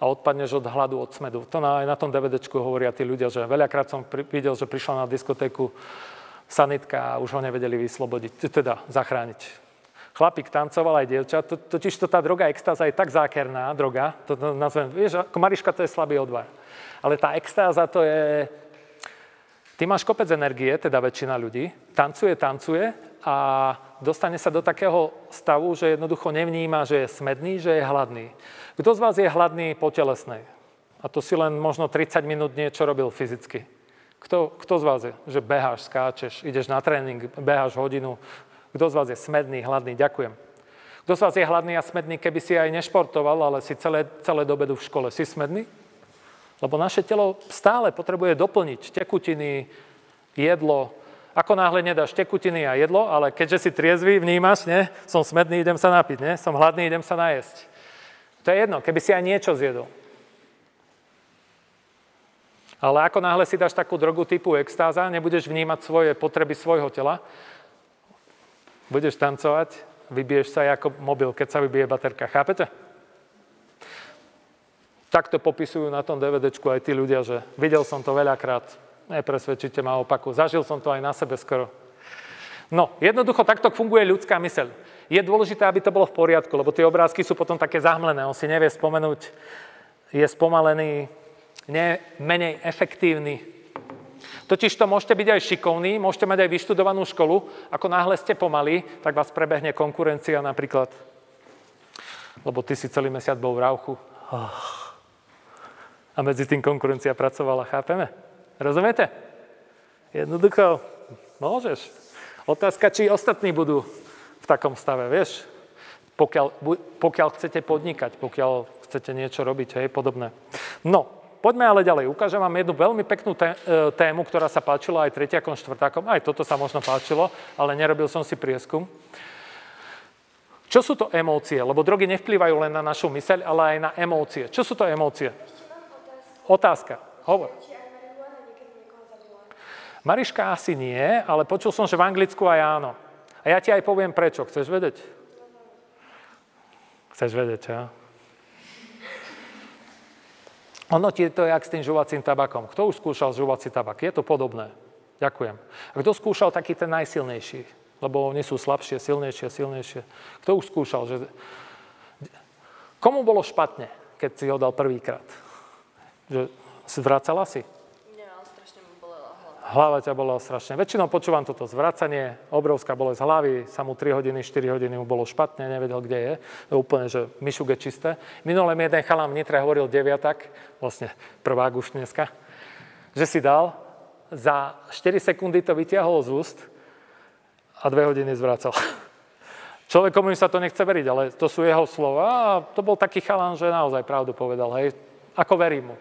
a odpadneš od hladu, od smedu. To aj na tom DVDčku hovoria tí ľudia, že veľakrát som videl, že prišla na diskotéku sanitka a už ho nevedeli vyslobodiť, teda zachrániť. Chlapík tancoval aj dievča, totiž to tá droga extáza je tak zákerná droga, to nazvem, vieš, ako Mariška to je slabý odvar. Ale tá extáza to je... Ty máš kopec energie, teda väčšina ľudí, tancuje a dostane sa do takého stavu, že jednoducho nevníma, že je smedný, že je hladný. Kto z vás je hladný po telesnej? A to si len možno 30 minút niečo robil fyzicky. Kto z vás je? Že beháš, skáčeš, ideš na tréning, beháš hodinu. Kto z vás je smedný, hladný? Ďakujem. Kto z vás je hladný a smedný, keby si aj nešportoval, ale si celé do obedu v škole? Si smedný? Lebo naše telo stále potrebuje doplniť tekutiny, jedlo. Ako náhle nedáš tekutiny a jedlo, ale keďže si triezvy, vnímaš, ne? Som smedný, idem sa napiť, ne? Som hladný, idem sa najesť. To je jedno, keby si aj niečo zjedol. Ale ako náhle si dáš takú drogu typu extáza, nebudeš vnímať svoje potreby svojho tela, budeš tancovať, vybiješ sa ako mobil, keď sa vybije baterka. Chápete? Takto popisujú na tom DVDčku aj tí ľudia, že videl som to veľakrát, nepresvedčite ma opaku. Zažil som to aj na sebe skoro. No, jednoducho takto funguje ľudská myseľ. Je dôležité, aby to bolo v poriadku, lebo tie obrázky sú potom také zahmlené. On si nevie spomenúť, je spomalený, menej efektívny. Totiž to môžete byť aj šikovní, môžete mať aj vyštudovanú školu. Ako náhle ste pomalí, tak vás prebehne konkurencia napríklad. Lebo ty si celý mesiac bol v rauchu. A medzi tým konkurencia pracovala, chápeme? Rozumiete? Jednoducho, môžeš. Otázka, či ostatní budú v takom stave, vieš? Pokiaľ chcete podnikať, pokiaľ chcete niečo robiť, hej, podobné. No, Poďme ale ďalej. Ukážem vám jednu veľmi peknú tému, ktorá sa páčila aj tretiakom, štvrtákom. Aj toto sa možno páčilo, ale nerobil som si prieskum. Čo sú to emócie? Lebo drogy nevplyvajú len na našu myseľ, ale aj na emócie. Čo sú to emócie? Otázka. Hovor. Mariška asi nie, ale počul som, že v Anglicku aj áno. A ja ti aj poviem prečo. Chceš vedieť? Chceš vedieť, čo? Ono ti to je jak s tým žuvacím tabakom. Kto už skúšal žuvací tabak? Je to podobné. Ďakujem. A kto skúšal taký ten najsilnejší? Lebo oni sú slabšie, silnejšie. Kto už skúšal? Komu bolo špatne, keď si ho dal prvýkrát? Že zvracala si? Nie, ale strašne mi bolela hlava. Hlava ťa bola strašne. Väčšinou počúvam toto zvracanie, obrovská bolesť hlavy, sa mu 3 hodiny, 4 hodiny mu bolo špatne, nevedel, kde je. To úplne, že myšuk je čisté. Minulé mi jeden chalán v Nitre hovoril deviatak, vlastne prvák už dneska, že si dal, za 4 sekundy to vytiahol z úst a 2 hodiny zvracal. Človekomu sa to nechce veriť, ale to sú jeho slova a to bol taký chalán, že naozaj pravdu povedal, hej, ako verím mu.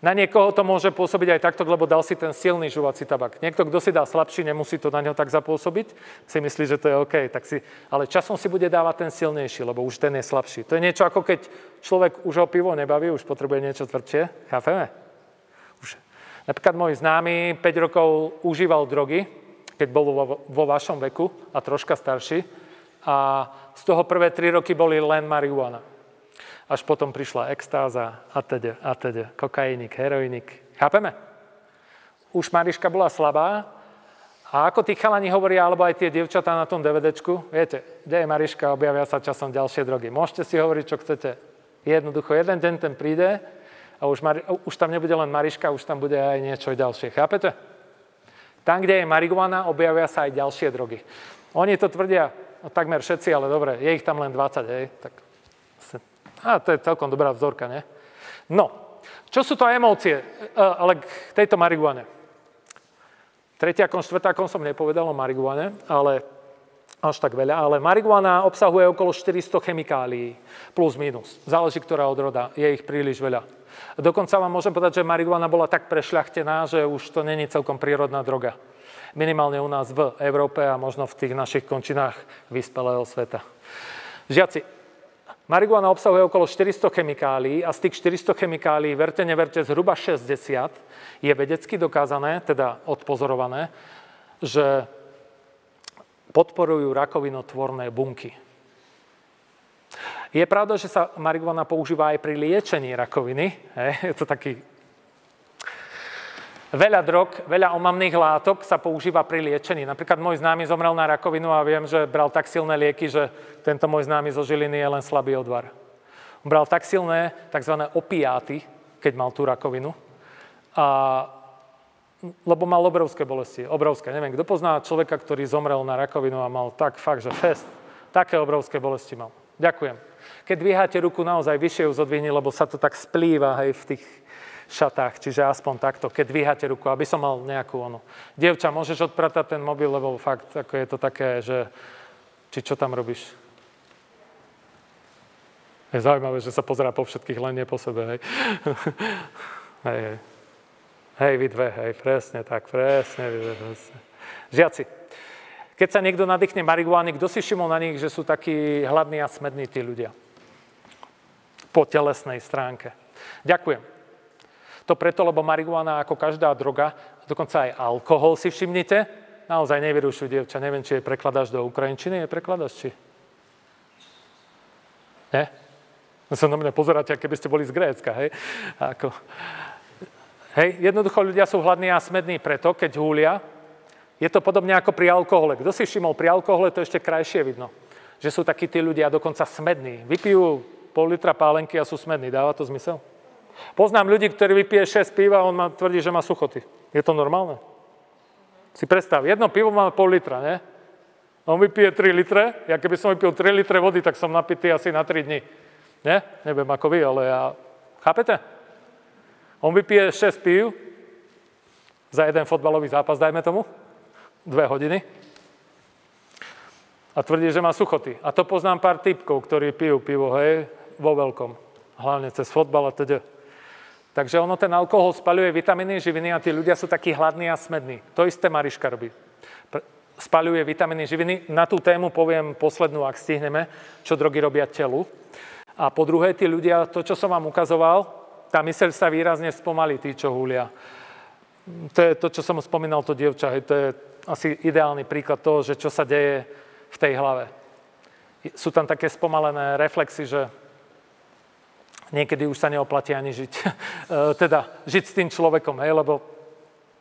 Na niekoho to môže pôsobiť aj takto, lebo dal si ten silný žuvací tabak. Niekto, kto si dá slabší, nemusí to na ňo tak zapôsobiť, si myslí, že to je OK, ale časom si bude dávať ten silnejší, lebo už ten je slabší. To je niečo ako keď človek už ho pivo nebaví, už potrebuje niečo tvrdšie, chápeme? Napríklad môj známy 5 rokov užíval drogy, keď bol vo vašom veku a troška starší. A z toho prvé 3 roky boli len marihuana. Až potom prišla extáza a teda, kokainik, heroinik. Chápeme? Už Mariška bola slabá. A ako tí chalani hovoria, alebo aj tie dievčatá na tom DVDčku, viete, kde je Mariška, objavia sa časom ďalšie drogy. Môžete si hovoriť, čo chcete. Jednoducho, jeden deň ten príde a už tam nebude len Mariška, už tam bude aj niečo ďalšie. Chápete? Tam, kde je marihuana, objavia sa aj ďalšie drogy. Oni to tvrdia, takmer všetci, ale dobre, je ich tam len 20, hej. To je celkom dobrá vzorka, nie? No, čo sú to emócie, ale k tejto marihuane? Tretiakom, štvrtákom som nepovedal o marihuane, ale až tak veľa, ale marihuana obsahuje okolo 400 chemikálií, plus minus. Záleží, ktorá odroda, je ich príliš veľa. Dokonca vám môžem povedať, že marihuana bola tak prešľachtená, že už to není celkom prírodná droga. Minimálne u nás v Európe a možno v tých našich končinách vyspelého sveta. Žiaci, marihuana obsahuje okolo 400 chemikálií a z tých 400 chemikálií, verte, neverte, zhruba 60 je vedecky dokázané, teda odpozorované, že podporujú rakovinotvorné bunky. Je pravda, že sa marihuana používa aj pri liečení rakoviny. Je to taký... Veľa drog, veľa omamných látok sa používa pri liečení. Napríklad môj známy zomrel na rakovinu a viem, že bral tak silné lieky, že tento môj známy zo Žiliny je len slabý odvar. On bral tak silné tzv. Opiáty, keď mal tú rakovinu, lebo mal obrovské bolesti. Obrovské. Neviem, kto pozná človeka, ktorý zomrel na rakovinu a mal tak fakt, že fest. Také obrovské bolesti mal. Ďakujem. Keď dvíháte ruku, naozaj vyššie ju zodvihni, lebo sa to tak splýva, hej, v tých šatách, čiže aspoň takto, keď dvíhate ruku, aby som mal nejakú onu. Dievča, môžeš odpratať ten mobil, lebo fakt, ako je to také, že... Či čo tam robíš? Je zaujímavé, že sa pozerá po všetkých, len nie po sebe, hej. Hej, vy dve, hej, presne tak, presne. Žiaci, keď sa niekto nadýchne marihuány, kto si všimol na nich, že sú takí hladní a smední tí ľudia? Po telesnej stránke. Ďakujem. To preto, lebo marihuana, ako každá droga, dokonca aj alkohol si všimnite, naozaj nevyrušuj, dievča. Neviem, či je prekladáš do ukrajinčiny, je prekladáš, či? Nie? Sa na mňa pozeráte, keby ste boli z Grécka, hej? Hej, jednoducho ľudia sú hladní a smední preto, keď húlia. Je to podobne ako pri alkohole. Kto si všimol, pri alkohole to ešte krajšie vidno. Že sú takí tí ľudia dokonca smední. Vypijú pol litra pálenky a sú smední. Dáva to zmysel? Poznám ľudí, ktorí vypije 6 piva a on tvrdí, že má suchoty. Je to normálne? Si predstav, jedno pivo má pol litra, ne? On vypije 3 litre. Ja keby som vypil 3 litre vody, tak som napitý asi na 3 dní. Ne? Neviem ako vy, ale ja... Chápete? On vypije 6 pív za jeden fotbalový zápas, dajme tomu. 2 hodiny. A tvrdí, že má suchoty. A to poznám pár typkov, ktorí pijú pivo, hej, vo veľkom. Hlavne cez fotbal a teda. Takže ono, ten alkohol spaľuje vitamíny, živiny a tí ľudia sú takí hladní a smední. To isté Mariška robí. Spaľuje vitamíny, živiny. Na tú tému poviem poslednú, ak stihneme, čo drogy robia telu. A po druhé, tí ľudia, to, čo som vám ukazoval, tá myseľ sa výrazne spomalí, tí, čo húlia. To je to, čo som spomínal, to dievča. To je asi ideálny príklad toho, že čo sa deje v tej hlave. Sú tam také spomalené reflexy, že niekedy už sa neoplatí ani žiť. Teda žiť s tým človekom, hej, lebo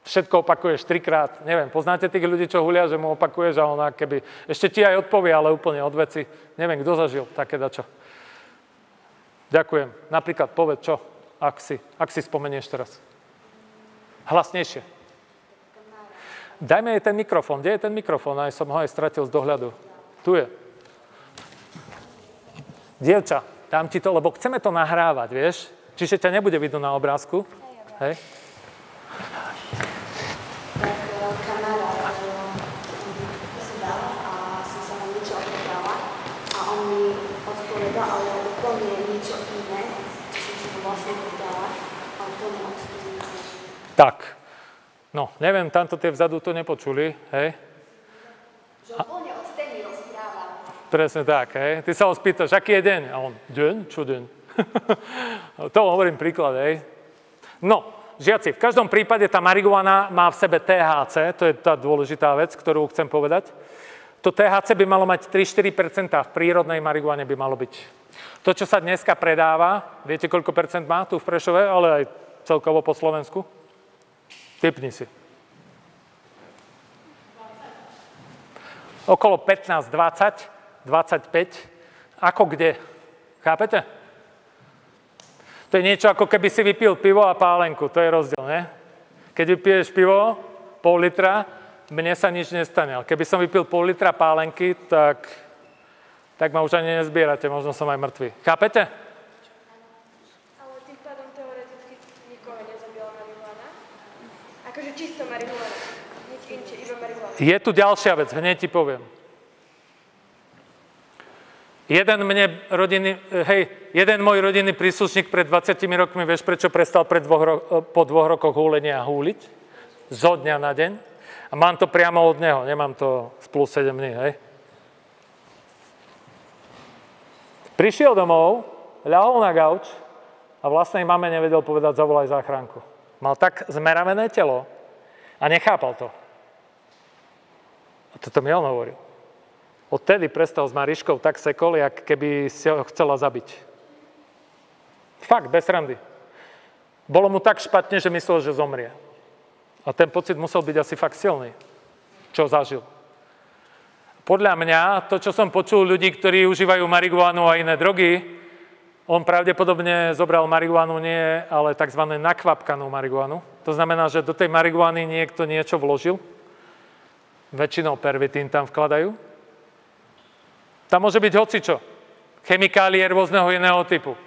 všetko opakuješ 3-krát. Neviem, poznáte tých ľudí, čo hulia, že mu opakuješ a ona keby... Ešte ti aj odpovie, ale úplne od veci. Neviem, kto zažil také dačo. Ďakujem. Napríklad povedz čo, ak si spomenieš teraz. Hlasnejšie. Dajme jej ten mikrofón. Kde je ten mikrofón? Aj som ho aj stratil z dohľadu. Tu je. Dievča, dám ti to, lebo chceme to nahrávať, vieš? Čiže ťa nebude vidno na obrázku. Hej? Tak kamarát si dal a som sa mu niečo opýtala a on mi odpovedal, ale úplne niečo iné, čo som sa mu vlastne pýtala a úplne odstúpil. Tak. No, neviem, tamto tie vzadu to nepočuli, hej? Že úplne od témy rozpráva. Presne tak, hej? Ty sa ho spýtaš, aký je deň? A on, deň? Čo deň? To hovorím príklad, hej? No, žiaci, v každom prípade tá marihuana má v sebe THC, to je tá dôležitá vec, ktorú chcem povedať. To THC by malo mať 3-4%, v prírodnej marihuane by malo byť. To, čo sa dneska predáva, viete, koľko percent má tu v Prešove, ale aj celkovo po Slovensku? Tipni si. Okolo 15, 20, 25. Ako kde? Chápete? To je niečo, ako keby si vypil pivo a pálenku. To je rozdiel, ne? Keď vypiješ pivo, pol litra, mne sa nič nestane. Ale keby som vypil pol litra pálenky, tak ma už ani nezbierate. Možno som aj mŕtvy. Chápete? Ale tým pádom teoreticky nikoho nezabila marihuana? Akože čisto marihuana, nič inšie, iba marihuana. Je tu ďalšia vec, hneď ti poviem. Jeden môj rodinný príslušník pred 20 rokmi, vieš, prečo prestal po 2 rokoch húlenia húliť? Zo dňa na deň. A mám to priamo od neho, nemám to z plus 7 dní, hej? Prišiel domov, ľahol na gauč a vlastnej mame nevedel povedať, zavolaj záchranku. Mal tak zmeravené telo a nechápal to. A toto mi on hovoril. Odtedy prestal s Mariškou tak sekol, jak keby si ho chcela zabiť. Fakt, bez randy. Bolo mu tak špatne, že myslel, že zomrie. A ten pocit musel byť asi fakt silný, čo zažil. Podľa mňa, to, čo som počul ľudí, ktorí užívajú marihuanu a iné drogy, on pravdepodobne zobral marihuanu nie, ale tzv. Nakvapkanú marihuanu. To znamená, že do tej marihuany niekto niečo vložil. Väčšinou pervitín tam vkladajú. Tam môže byť hocičo. Chemikálie rôzneho iného typu.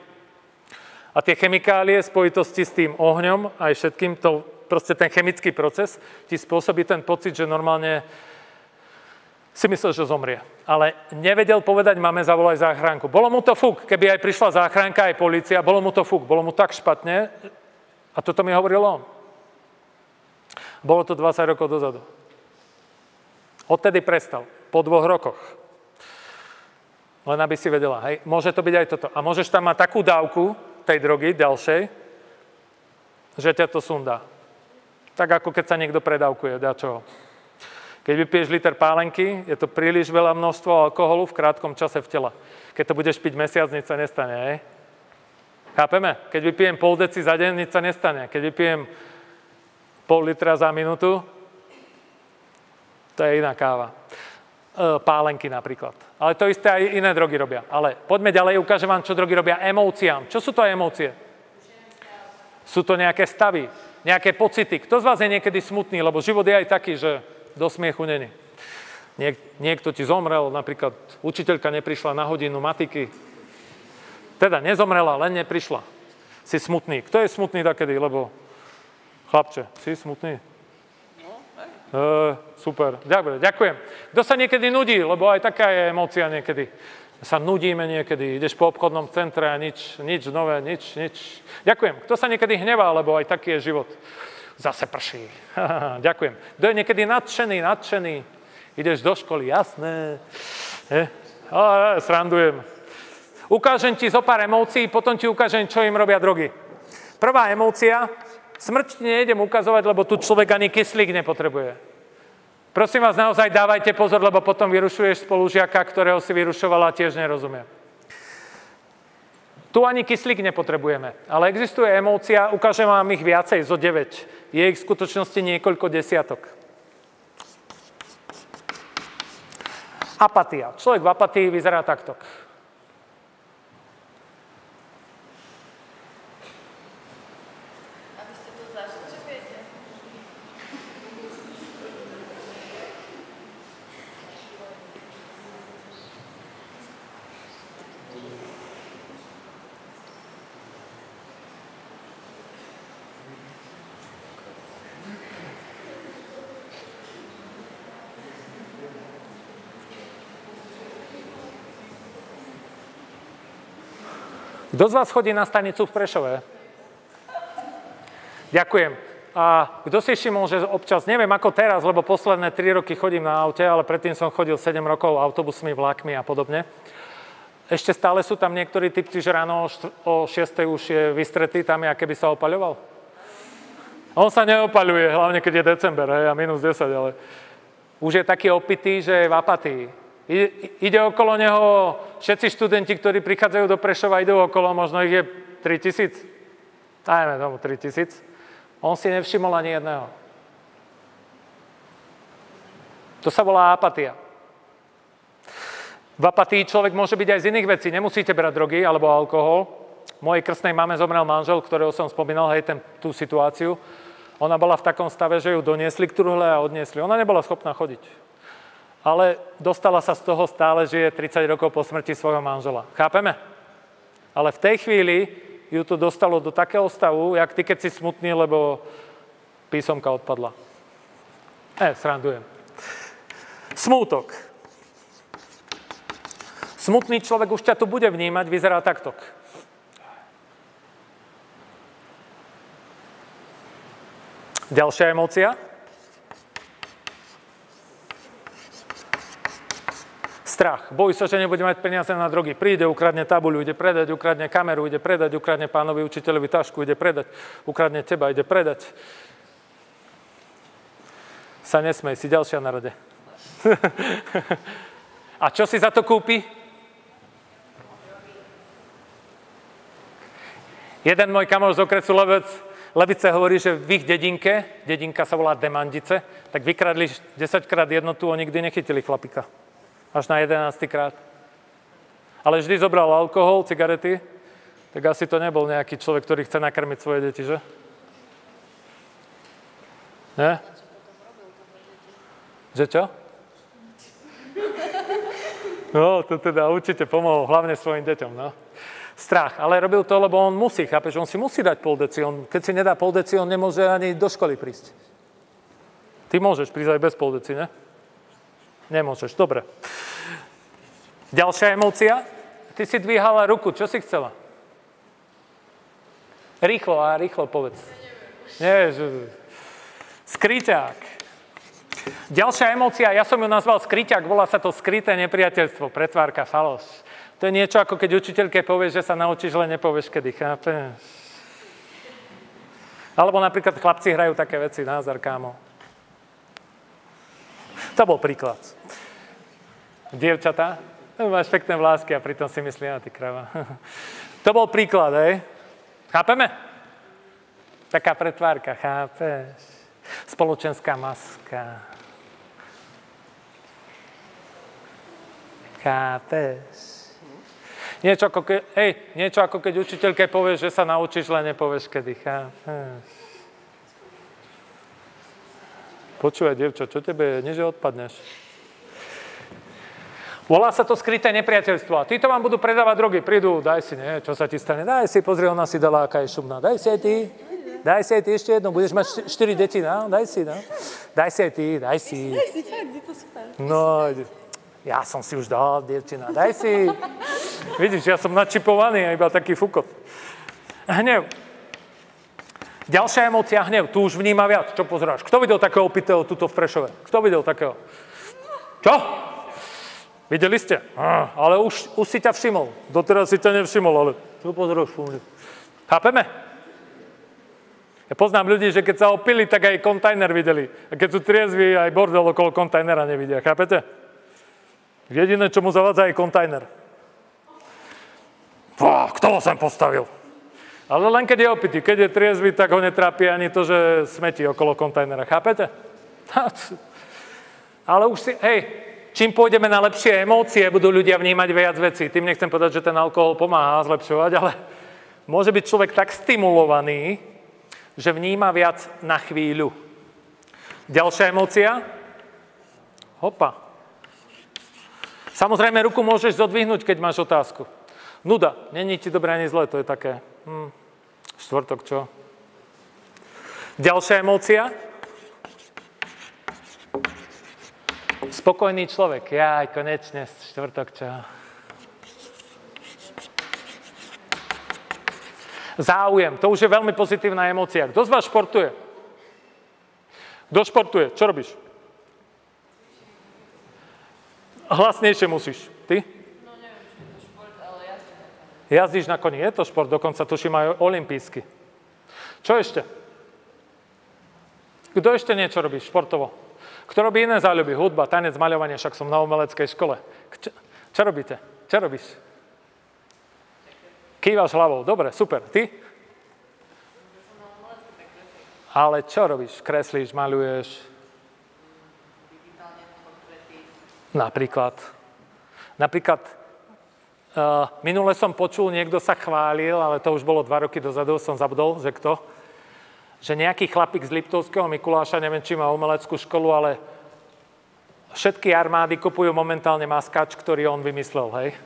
A tie chemikálie v spojitosti s tým ohňom aj všetkým, to, proste ten chemický proces ti spôsobí ten pocit, že normálne si myslel, že zomrie. Ale nevedel povedať, máme zavolať záchranku. Bolo mu to fuk, keby aj prišla záchranka, aj polícia, bolo mu to fuk, bolo mu tak špatne. A toto mi hovoril on. Bolo to 20 rokov dozadu. Odtedy prestal, po 2 rokoch. Len aby si vedela, hej, môže to byť aj toto. A môžeš tam mať takú dávku tej drogy, ďalšej, že ťa to sundá. Tak ako keď sa niekto predávkuje, dačoho. Keď vypiješ liter pálenky, je to príliš veľa množstvo alkoholu v krátkom čase v tele. Keď to budeš piť mesiac, nič sa nestane, hej? Chápeme? Keď vypijem pol deci za deň, nič sa nestane. Keď vypijem pol litra za minútu, to je iná káva. Pálenky napríklad. Ale to isté aj iné drogy robia. Ale poďme ďalej, ukážem vám, čo drogy robia emóciám. Čo sú to emócie? Sú to nejaké stavy, nejaké pocity. Kto z vás je niekedy smutný? Lebo život je aj taký, že do smiechu není. Niekto ti zomrel, napríklad učiteľka neprišla na hodinu matiky. Teda nezomrela, len neprišla. Si smutný. Kto je smutný takedy? Lebo, chlapče, si smutný? Super, ďakujem. Kto sa niekedy nudí, lebo aj taká je emócia niekedy. Sa nudíme niekedy, ideš po obchodnom centre a nič nové, nič. Ďakujem. Kto sa niekedy hnevá, lebo aj taký je život. Zase prší. Ďakujem. Kto je niekedy nadšený. Ideš do školy, jasné. Srandujem. Ukážem ti zo pár emócií, potom ti ukážem, čo im robia drogy. Prvá emócia, smrť ti nejdem ukazovať, lebo tu človek ani kyslík nepotrebuje. Prosím vás, naozaj dávajte pozor, lebo potom vyrušuješ spolužiaka, ktorého si vyrušovala a tiež nerozumie. Tu ani kyslík nepotrebujeme, ale existuje emócia, ukážem vám ich viacej, zo 9. Je ich v skutočnosti niekoľko desiatok. Apatia. Človek v apatii vyzerá takto. Kto z vás chodí na stanicu v Prešove? Ďakujem. A kto si všimol, že občas, neviem ako teraz, lebo posledné 3 roky chodím na aute, ale predtým som chodil 7 rokov autobusmi, vlákmi a podobne. Ešte stále sú tam niektorí typci, že ráno o 6 už je vystretý, tam je, aké by sa opaľoval? On sa neopaľuje, hlavne keď je december, a minus 10, ale už je taký opitý, že je v apatii. Ide okolo neho všetci študenti, ktorí prichádzajú do Prešova, idú okolo, možno ich je 3000, dajme tomu 3000. On si nevšimol ani jedného. To sa volá apatia. V apatii človek môže byť aj z iných vecí. Nemusíte brať drogy alebo alkohol. Mojej krstnej mame zomrel manžel, ktorého som spomínal, tú situáciu. Ona bola v takom stave, že ju doniesli k truhle a odniesli. Ona nebola schopná chodiť. Ale dostala sa z toho stále, že je 30 rokov po smrti svojho manžela. Chápeme? Ale v tej chvíli ju to dostalo do takého stavu, jak ty, keď si smutný, lebo písomka odpadla. Srandujem. Smútok. Smutný človek už ťa tu bude vnímať, vyzerá takto. Ďalšia emócia. Strach. Bojí sa, že nebude mať peniaze na drogy. Príde, ukradne tabuľu, ide predať, ukradne kameru, ide predať, ukradne pánovi učiteľovi tašku, ide predať, ukradne teba, ide predať. Sa nesmej, si ďalšia na rade. A čo si za to kúpi? Jeden môj kamoš z okresu Levice hovorí, že v ich dedinka sa volá Demandice, tak vykradli 10-krát jednotu a nikdy nechytili chlapika. Až na 11. krát. Ale vždy zobral alkohol, cigarety, tak asi to nebol nejaký človek, ktorý chce nakrmiť svoje deti, že? Ne? Že čo? No, to teda určite pomohol, hlavne svojim deťom, no. Strach, ale robil to, lebo on musí, chápeš, on si musí dať pol deci. Keď si nedá pol deci, on nemôže ani do školy prísť. Ty môžeš prísť aj bez pol deci, ne? Nemôžeš, dobre. Ďalšia emócia. Ty si dvíhala ruku, čo si chcela? Rýchlo povedz. Nie, skryťák. Ďalšia emócia, ja som ju nazval skryťák, volá sa to skryté nepriateľstvo, pretvárka, faloš. To je niečo, ako keď učiteľke povieš, že sa naučíš, len nepovieš, kedy, chápeš? Alebo napríklad chlapci hrajú také veci, názor, kámo. To bol príklad. Dievčatá, máš pekné vlásky a pritom si myslí, ty krava. To bol príklad, hej? Chápeme? Taká pretvárka, chápeš? Spoločenská maska. Chápeš? Niečo ako keď učiteľke povieš, že sa naučíš, len nepovieš, kedy, chápeš? Počúvaj, dievča, čo tebe je? Nie, že odpadneš. Volá sa to skryté nepriateľstvo. A títo vám budú predávať drogy. Prídu, daj si, nie, čo sa ti stane? Daj si, pozri, ona si dala, aká je šumná. Daj si aj ty. Daj si aj ty ešte jedno. Budeš mať 4 deti, no? Daj si, no? Daj si aj ty, daj si. Daj si, fakt, je to super. No, Ja som si už dal, dievčina, daj si. Vidíš, ja som načipovaný a iba taký fukot. Hnev. Ďalšia emócia, hnev. Tu už vníma viac. Čo pozeráš? Kto videl takého opitého tuto v Prešove? Kto videl takého? Čo? Videli ste? Ale už si ťa všimol. Doteraz si ťa nevšimol, ale čo pozeráš? Chápeme? Ja poznám ľudí, že keď sa opili, tak aj kontajner videli. A keď sú triezví, aj bordel okolo kontajnera nevidia. Chápete? Jediné, čo mu zavádza, je kontajner. Kto ho sem postavil? Ale len keď je opitý. Keď je triezvy, tak ho netrápi ani to, že smetí okolo kontajnera. Chápete? Ale už si, čím pôjdeme na lepšie emócie, budú ľudia vnímať viac vecí. Tým nechcem povedať, že ten alkohol pomáha zlepšovať, ale môže byť človek tak stimulovaný, že vníma viac na chvíľu. Ďalšia emócia? Hopa. Samozrejme, ruku môžeš zodvihnúť, keď máš otázku. Nuda. Není ti dobré ani zle, to je také. Štvrtok, čo? Ďalšia emócia? Spokojný človek. Jaj, konečne, štvrtok, čo? Záujem. To už je veľmi pozitívna emócia. Kto z vás športuje? Kto športuje? Čo robíš? Hlasnejšie musíš. Ty? No neviem, či je to šport, ale jazdím na koni. Jazdíš na koni. Je to šport, dokonca tuším aj olympijský. Čo ešte? Kto ešte niečo robí športovo? Kto robí iné záľuby? Hudba, tanec, maľovanie, však som na umeleckej škole. Čo robíte? Čo robíš? Kývaš hlavou. Dobre, super. Ty? Ale čo robíš? Kreslíš, maľuješ? Napríklad, minule som počul, niekto sa chválil, ale to už bolo 2 roky dozadu, som zabudol, že kto, že nejaký chlapík z Liptovského Mikuláša, neviem, či má umeleckú školu, ale všetky armády kupujú momentálne maskáč, ktorý on vymyslel, hej?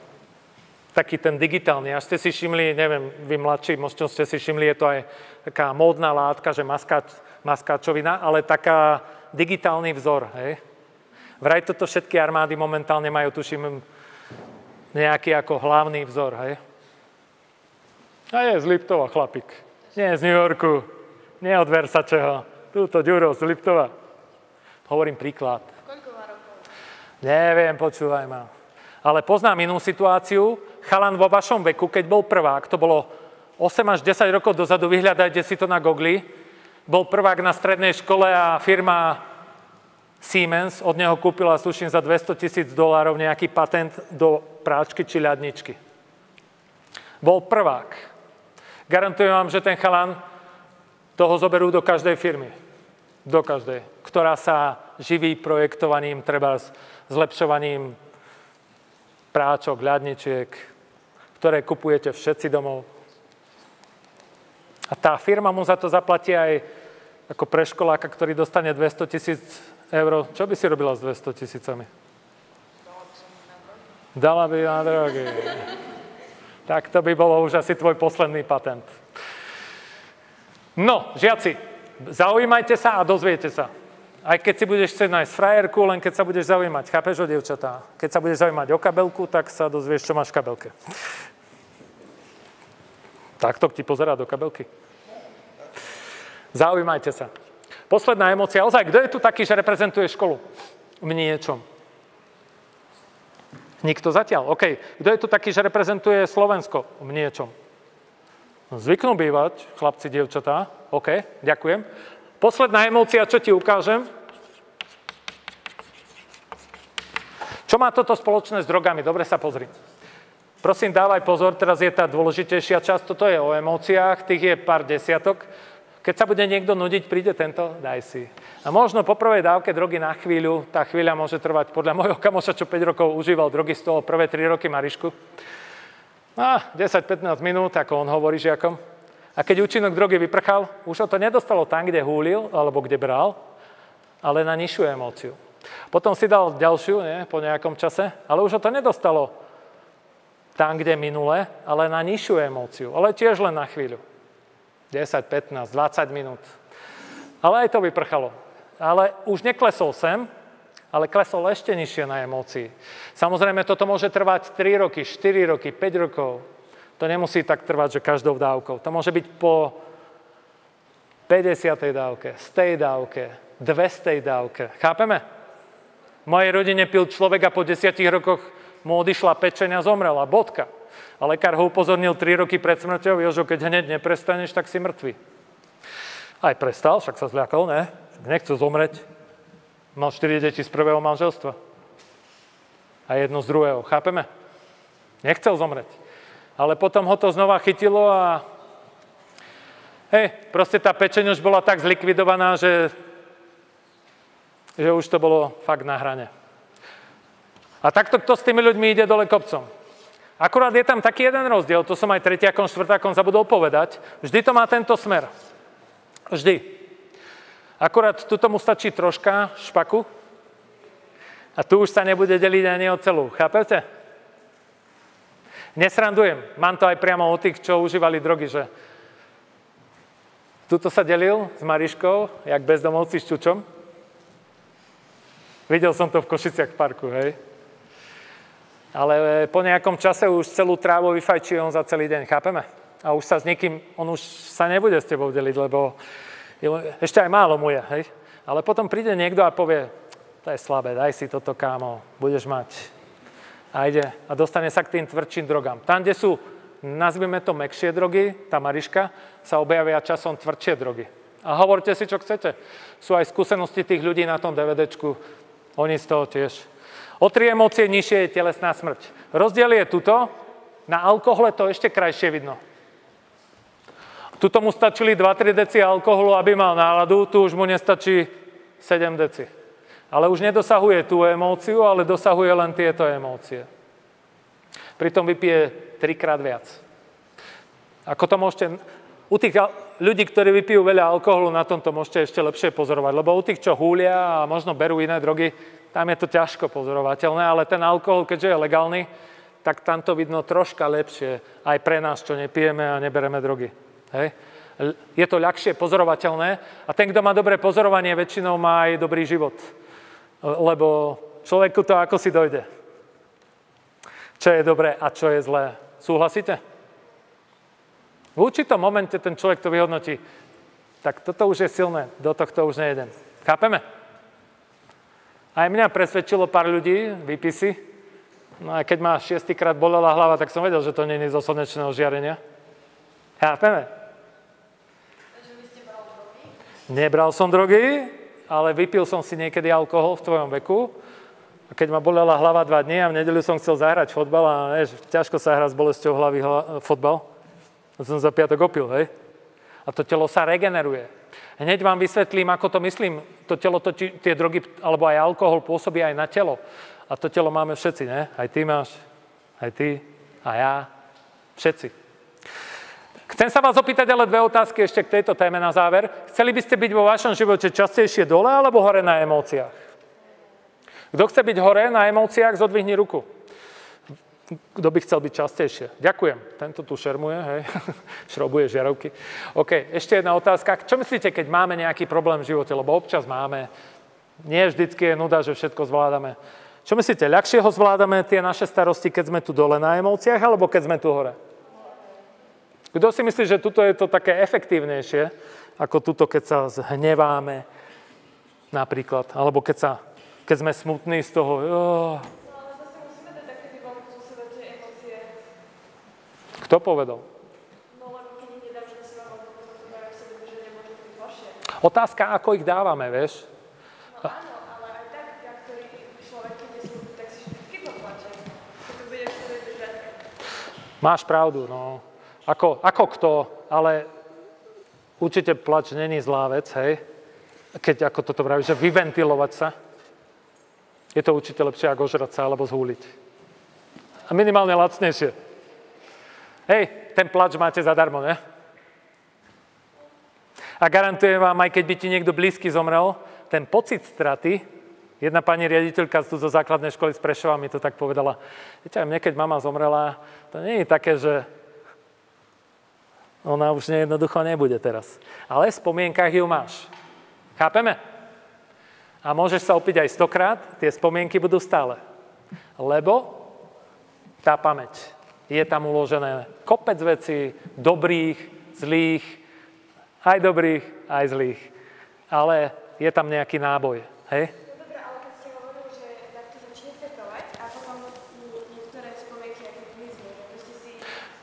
Taký ten digitálny. Až ste si všimli, neviem, vy mladší, možno ste si všimli, je to aj taká módna látka, že maskáčovina, ale taká digitálny vzor, hej? Vraj toto všetky armády momentálne majú, tuším, nejaký ako hlavný vzor, hej? A je z Liptova chlapík. Nie z New Yorku, nie od Versaceho. Túto Ďuro z Liptova. Hovorím príklad. Koľko má rokov? Neviem, počúvaj ma. Ale poznám inú situáciu. Chalan vo vašom veku, keď bol prvák, to bolo 8 až 10 rokov dozadu, vyhľadajte si to na Google, bol prvák na strednej škole a firma Siemens od neho kúpila, tuším, za $200,000 nejaký patent do práčky či ľadničky. Bol prvák. Garantujem vám, že ten chalan toho zoberú do každej firmy. Do každej. Ktorá sa živí projektovaním, treba zlepšovaním práčok, ľadničiek, ktoré kupujete všetci domov. A tá firma mu za to zaplatí aj ako preškoláka, ktorý dostane €200,000. Čo by si robila s 200,000? Dala by na drogy. Tak to by bolo už asi tvoj posledný patent. No, žiaci, zaujímajte sa a dozviete sa. Aj keď si budeš chcieť nájsť frajerku, len keď sa budeš zaujímať. Chápeš o dievčatá? Keď sa budeš zaujímať o kabelku, tak sa dozvieš, čo máš v kabelke. Takto ti pozerá do kabelky. Zaujímajte sa. Posledná emócia. Ozaj, kto je tu taký, že reprezentuje školu v niečom? Nikto zatiaľ. OK. Kto je tu taký, že reprezentuje Slovensko v niečom? Zvyknú bývať, chlapci, dievčatá. OK, ďakujem. Posledná emócia, čo ti ukážem. Čo má toto spoločné s drogami? Dobre sa pozri. Prosím, dávaj pozor, teraz je tá dôležitejšia časť. Toto je o emóciách, tých je pár desiatok. Keď sa bude niekto nudiť, príde tento, daj si. A možno po prvej dávke drogy na chvíľu, tá chvíľa môže trvať podľa môjho kamoša, čo 5 rokov užíval drogy, z toho prvé 3 roky Marišku. 10-15 minút, ako on hovorí žiakom. A keď účinok drogy vyprchal, už ho to nedostalo tam, kde húlil, alebo kde bral, ale na nižšiu emóciu. Potom si dal ďalšiu, po nejakom čase, ale už ho to nedostalo tam, kde minule, ale na nižšiu emóciu, ale tiež len na chvíľu. 10, 15, 20 minút. Ale aj to vyprchalo. Ale už neklesol sem, ale klesol ešte nižšie na emócii. Samozrejme, toto môže trvať 3 roky, 4 roky, 5 rokov. To nemusí tak trvať, že každou dávkou. To môže byť po 50. dávke, 100. dávke, 200. dávke. Chápeme? V mojej rodine pil človek a po 10 rokoch mu odišla pečeň a zomrela. Bodka. A lekár ho upozornil 3 roky pred smrťou, Jožo, keď hneď neprestaneš, tak si mŕtvy. Aj prestal, však sa zľakol, ne? Nechcel zomreť. Mal 4 deti z prvého manželstva. A jedno z druhého. Chápeme? Nechcel zomreť. Ale potom ho to znova chytilo a proste tá pečeň už bola tak zlikvidovaná, že už to bolo fakt na hrane. A takto kto s tými ľuďmi ide dole kopcom? Akurát je tam taký jeden rozdiel, to som aj tretiakom, štvrtákom zabudol povedať. Vždy to má tento smer. Vždy. Akurát tu tomu stačí troška špaku a tu už sa nebude deliť ani o celú. Chápete? Nesrandujem. Mám to aj priamo o tých, čo užívali drogy, že tuto sa delil s Mariškou, jak bezdomovci s čučom. Videl som to v Košiciach v parku, hej. Ale po nejakom čase už celú trávu vyfajčí on za celý deň, chápeme? A už sa s niekým, on už sa nebude s tebou deliť, lebo ešte aj málo mu je, hej? Ale potom príde niekto a povie, to je slabé, daj si toto, kámo, budeš mať. A ide a dostane sa k tým tvrdším drogám. Tam, kde sú, nazvime to, mäkšie drogy, tá Mariška, sa objavia časom tvrdšie drogy. A hovorte si, čo chcete. Sú aj skúsenosti tých ľudí na tom DVDčku, oni z toho tiež. O 3 emócie nižšie je telesná smrť. Rozdiel je tuto, na alkohole to ešte krajšie vidno. Tuto mu stačili 2-3 deci alkoholu, aby mal náladu, tu už mu nestačí 7 deci. Ale už nedosahuje tú emóciu, ale dosahuje len tieto emócie. Pritom vypije 3-krát viac. Ako to môžete... U tých ľudí, ktorí vypijú veľa alkoholu, na tomto môžete ešte lepšie pozorovať, lebo u tých, čo húlia a možno berú iné drogy, tam je to ťažko pozorovateľné, ale ten alkohol, keďže je legálny, tak tam to vidno troška lepšie aj pre nás, čo nepijeme a nebereme drogy. Hej? Je to ľahšie pozorovateľné a ten, kto má dobré pozorovanie, väčšinou má aj dobrý život. Lebo človeku to ako si dojde. Čo je dobré a čo je zlé. Súhlasíte? V určitom momente ten človek to vyhodnotí. Tak toto už je silné, do tohto už nejedem. Chápeme? Aj mňa presvedčilo pár ľudí, výpisy. No a keď ma 6-krát bolela hlava, tak som vedel, že to nie je zo slnečného žiarenia. Chápeme? Takže vy ste bral drogy? Nebral som drogy, ale vypil som si niekedy alkohol v tvojom veku. A keď ma bolela hlava 2 dní a v nedeľu som chcel zahrať fotbal a ťažko sa hrá s bolesťou hlavy fotbal. To som za piatok opil, hej? A to telo sa regeneruje. Hneď vám vysvetlím, ako to myslím. To telo, tie drogy, alebo aj alkohol pôsobí aj na telo. A to telo máme všetci, ne? Aj ty máš, aj ty, a ja, všetci. Chcem sa vás opýtať ale 2 otázky ešte k tejto téme na záver. Chceli by ste byť vo vašom živote častejšie dole alebo hore na emóciách? Kto chce byť hore na emóciách, zodvihni ruku. Kto by chcel byť častejšie? Ďakujem. Tento tu šermuje, hej. Šrobuje žiarovky. OK, ešte jedna otázka. Čo myslíte, keď máme nejaký problém v živote? Lebo občas máme. Nie vždycky je nuda, že všetko zvládame. Čo myslíte, ľahšie ho zvládame tie naše starosti, keď sme tu dole na emóciách, alebo keď sme tu hore? Kto si myslí, že tuto je to také efektívnejšie, ako tuto, keď sa zhneváme napríklad, alebo keď sme smutní z toho... Kto povedal? No lebo keď ich nedám, že si vám to dajú v sebe, že nemôže to byť horšie. Otázka, ako ich dávame, vieš? No áno, ale aj tak, ktorý človek, keď je smutný, tak si vždycky poplače. Keď to budeš sebe držať. Máš pravdu, no. Ako kto, ale určite plač není zlá vec, hej? Keď, ako toto praví, že vyventilovať sa. Je to určite lepšie, ako ožrať sa alebo zhúliť. A minimálne lacnejšie. Hej, ten plač máte zadarmo, ne? A garantujem vám, aj keď by ti niekto blízky zomrel, ten pocit straty, jedna pani riaditeľka tu zo základnej školy z Prešova mi to tak povedala, viete, aj mne, keď mama zomrela, to nie je také, že ona už jednoducho nebude teraz. Ale v spomienkach ju máš. Chápeme? A môžeš sa opiť aj 100-krát, tie spomienky budú stále. Lebo tá pamäť, je tam uložené kopec vecí, dobrých, zlých, aj dobrých, aj zlých. Ale je tam nejaký náboj, hej? No dobré, ale keď ste hovorili, že takto začne fetovať a potom niektoré spomienky ako zmiznú, že proste si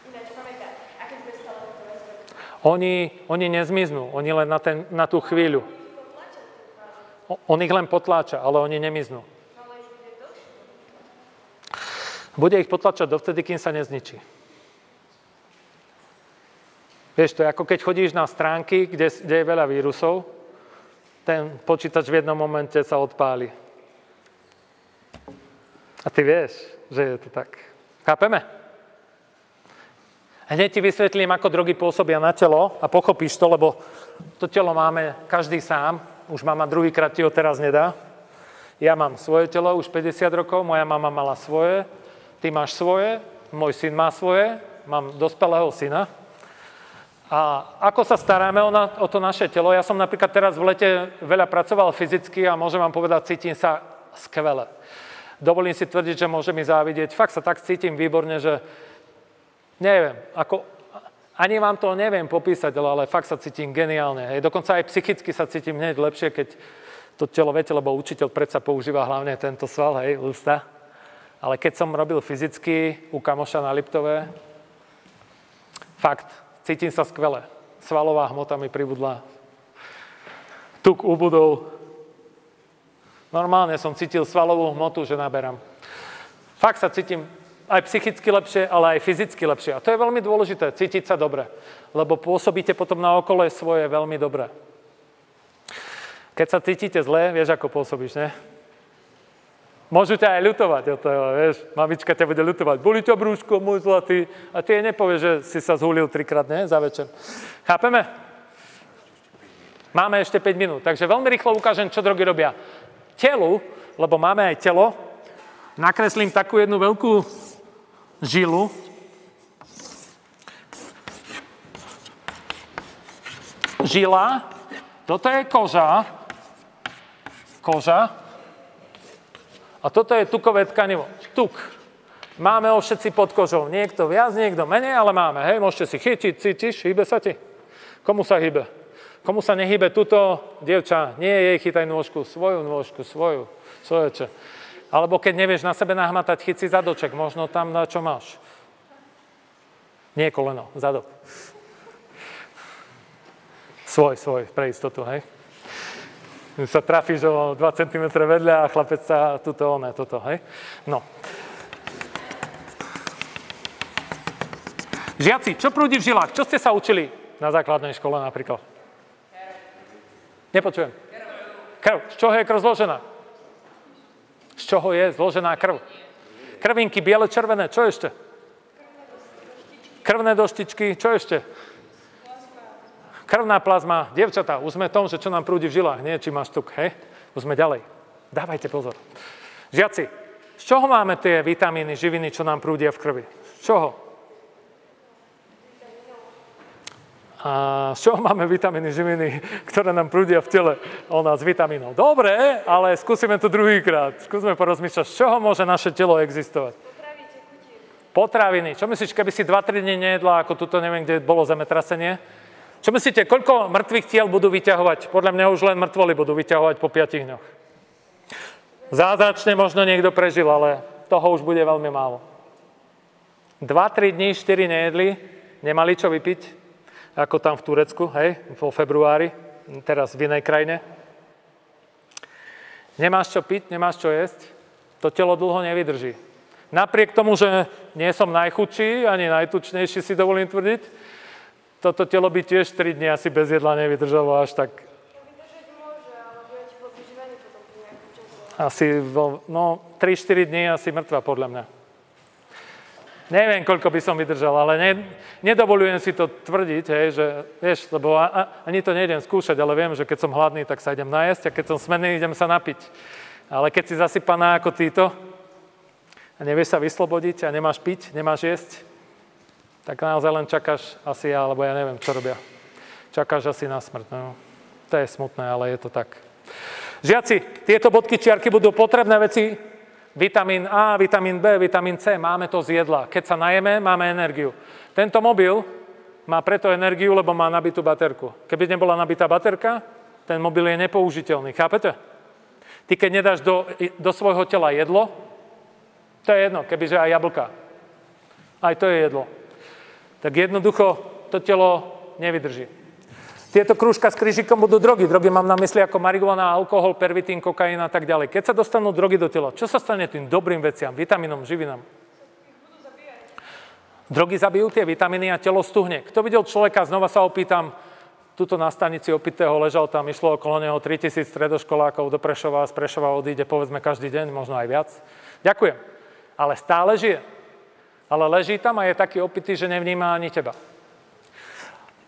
ináč pamätá. A keď bude stále fetovať? Oni nezmiznú, oni len na tú chvíľu. On ich len potláča, ale oni nemiznú. Bude ich potlačať dovtedy, kým sa nezničí. Vieš, to je ako keď chodíš na stránky, kde je veľa vírusov, ten počítač v jednom momente sa odpáli. A ty vieš, že je to tak. Chápeme? Hneď ti vysvetlím, ako drogy pôsobia na telo a pochopíš to, lebo to telo máme každý sám. Už mama druhýkrát ti ho teraz nedá. Ja mám svoje telo už 50 rokov, moja mama mala svoje, ty máš svoje, môj syn má svoje, mám dospelého syna. A ako sa staráme o to naše telo? Ja som napríklad teraz v lete veľa pracoval fyzicky a môžem vám povedať, cítim sa skvele. Dovolím si tvrdiť, že môže mi závidieť. Fakt sa tak cítim výborne, že neviem, ani vám to neviem popísať, ale fakt sa cítim geniálne. Hej. Dokonca aj psychicky sa cítim hneď lepšie, keď to telo, viete, lebo učiteľ predsa používa hlavne tento sval, hej, ústa. Ale keď som robil fyzicky u kamoša na Liptové, fakt, cítim sa skvele. Svalová hmota mi pribudla. Tuk ubudol. Normálne som cítil svalovú hmotu, že naberám. Fakt sa cítim aj psychicky lepšie, ale aj fyzicky lepšie. A to je veľmi dôležité, cítiť sa dobre. Lebo pôsobíte potom na okolie svoje veľmi dobre. Keď sa cítite zle, vieš, ako pôsobíš, ne? Môžu ťa aj ľutovať od toho, vieš. Mamička ťa bude ľutovať. Bolí ťa brúško, môj zlatý. A ty jej nepovieš, že si sa zhúlil 3-krát, ne? Za večer. Chápeme? Máme ešte 5 minút. Takže veľmi rýchlo ukážem, čo drogy robia telu, lebo máme aj telo. Nakreslím takú jednu veľkú žilu. Žila. Toto je koža. A toto je tukové tkanivo. Tuk. Máme ho všetci pod kožou. Niekto viac, niekto menej, ale máme. Hej, môžete si chytiť, cítiš, hýbe sa ti? Komu sa hýbe? Komu sa nehýbe tuto? Dievča, nie jej, chytaj nôžku, svoju. Svoje. Alebo keď nevieš na sebe nahmatať, chyť si zadoček, možno tam na čo máš. Nie koleno, zadok. Svoj, pre istotu, hej. Sa trafíš o 2 cm vedľa a chlapec sa toto, hej. No. Žiaci, čo prúdi v žilách? Čo ste sa učili na základnej škole napríklad? Nepočujem. Krv. Z čoho je krv zložená? Z čoho je zložená krv? Krvinky, biele, červené, čo ešte? Krvné doštičky, čo ešte? Krvná plazma, dievčatá, už sme v tom, že čo nám prúdi v žilách, nie či máš tuk, hej? Už sme ďalej. Dávajte pozor. Žiaci, z čoho máme tie vitamíny, živiny, čo nám prúdia v krvi? Z čoho? A z čoho máme vitamíny, živiny, ktoré nám prúdia v tele? Z vitamínov. Dobre, ale skúsime to druhýkrát. Skúsime porozmýšľať, z čoho môže naše telo existovať? Potraviny. Čo myslíš, keby si 2-3 dní nejedla, ako tuto neviem, kde bolo zemetrasenie? Čo myslíte, koľko mŕtvych tiel budú vyťahovať? Podľa mňa už len mŕtvoly budú vyťahovať po 5 dňoch. Zázračne možno niekto prežil, ale toho už bude veľmi málo. 2-3 dní, 4 nejedli, nemali čo vypiť, ako tam v Turecku, hej, vo februári, teraz v inej krajine. Nemáš čo piť, nemáš čo jesť, to telo dlho nevydrží. Napriek tomu, že nie som najchudší, ani najtučnejší, si dovolím tvrdiť, toto telo by tiež 3 dní asi bez jedla nevydržalo až tak. Vydržať môže, ale budete po vyžívaní potom po nejakom čase. Asi 3-4 dní asi mŕtva podľa mňa. Neviem, koľko by som vydržal, ale nedovolujem si to tvrdiť, hej, že, vieš, lebo ani to nejdem skúšať, ale viem, že keď som hladný, tak sa idem najesť a keď som smenný, idem sa napiť. Ale keď si zasypaná ako títo a nevieš sa vyslobodiť a nemáš piť, nemáš jesť, tak naozaj len čakáš asi, alebo ja neviem, čo robia. Čakáš asi na smrť. No. To je smutné, ale je to tak. Žiaci, tieto bodky čiarky budú potrebné veci. Vitamín A, vitamín B, vitamín C, máme to z jedla. Keď sa najeme, máme energiu. Tento mobil má preto energiu, lebo má nabitú baterku. Keby nebola nabitá baterka, ten mobil je nepoužiteľný. Chápete? Ty, keď nedáš do svojho tela jedlo, to je jedno, kebyže aj jablka. Aj to je jedlo. Tak jednoducho to telo nevydrží. Tieto krúžka s krížikom budú drogy. Drogy mám na mysli ako marihuana, alkohol, pervitín, kokain a tak ďalej. Keď sa dostanú drogy do tela, čo sa stane tým dobrým veciam, vitamínom, živinám? Drogy zabijú tie vitamíny a telo stuhne. Kto videl človeka, znova sa opýtam, tuto na stanici opitého ležal tam, išlo okolo neho 3000 stredoškolákov do Prešova, z Prešova odíde povedzme každý deň, možno aj viac. Ďakujem. Ale stále žije. Ale leží tam a je taký opitý, že nevníma ani teba.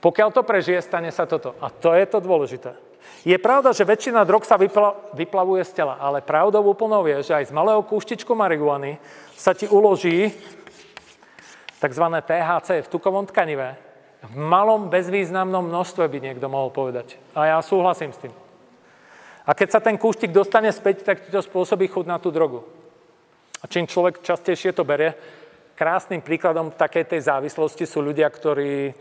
Pokiaľ to prežije, stane sa toto. A to je to dôležité. Je pravda, že väčšina drog sa vyplavuje z tela, ale pravdou úplnou je, že aj z malého kúštičku marihuany sa ti uloží tzv. THC v tukovom tkanive. V malom, bezvýznamnom množstve by niekto mohol povedať. A ja súhlasím s tým. A keď sa ten kúštik dostane späť, tak ti to spôsobí chuť na tú drogu. A čím človek častejšie to berie, krásnym príkladom takej tej závislosti sú ľudia, ktorí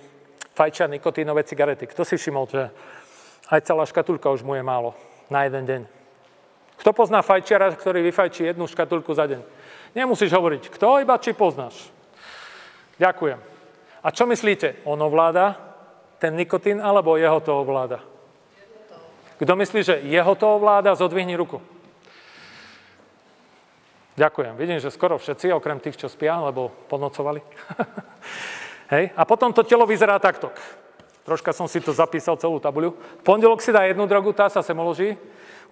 fajčia nikotínové cigarety. Kto si všimol, že aj celá škatulka už mu je málo na jeden deň? Kto pozná fajčiara, ktorý vyfajčí jednu škatulku za deň? Nemusíš hovoriť, kto, iba či poznáš. Ďakujem. A čo myslíte? On ovláda ten nikotín, alebo jeho to ovláda? Kto myslí, že jeho to ovláda, zodvihni ruku. Ďakujem. Vidím, že skoro všetci, okrem tých, čo spia, lebo ponocovali. Hej. A potom to telo vyzerá takto. Troška som si to zapísal, celú tabuľu. V pondelok si dá jednu drogu, tá sa sem uloží.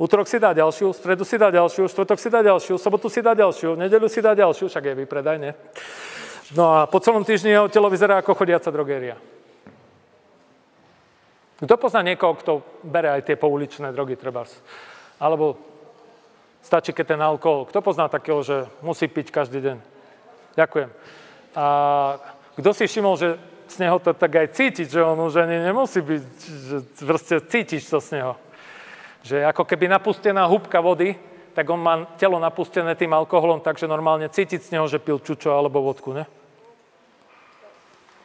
Útorok si dá ďalšiu, stredu si dá ďalšiu, štvrtok si dá ďalšiu, sobotu si dá ďalšiu, nedeľu si dá ďalšiu, však je vypredaj, ne? No a po celom týždni jeho telo vyzerá ako chodiaca drogéria. Kto pozná niekoho, kto bere aj tie pouličné drogy, trebárs? Alebo stačí, keď ten alkohol. Kto pozná takého, že musí piť každý deň? Ďakujem. A kto si všimol, že z neho to tak aj cítiť, že on už ani nemusí byť, že proste cítiš to z neho. Že ako keby napustená húbka vody, tak on má telo napustené tým alkoholom, takže normálne cítiť z neho, že pil čučo alebo vodku, ne?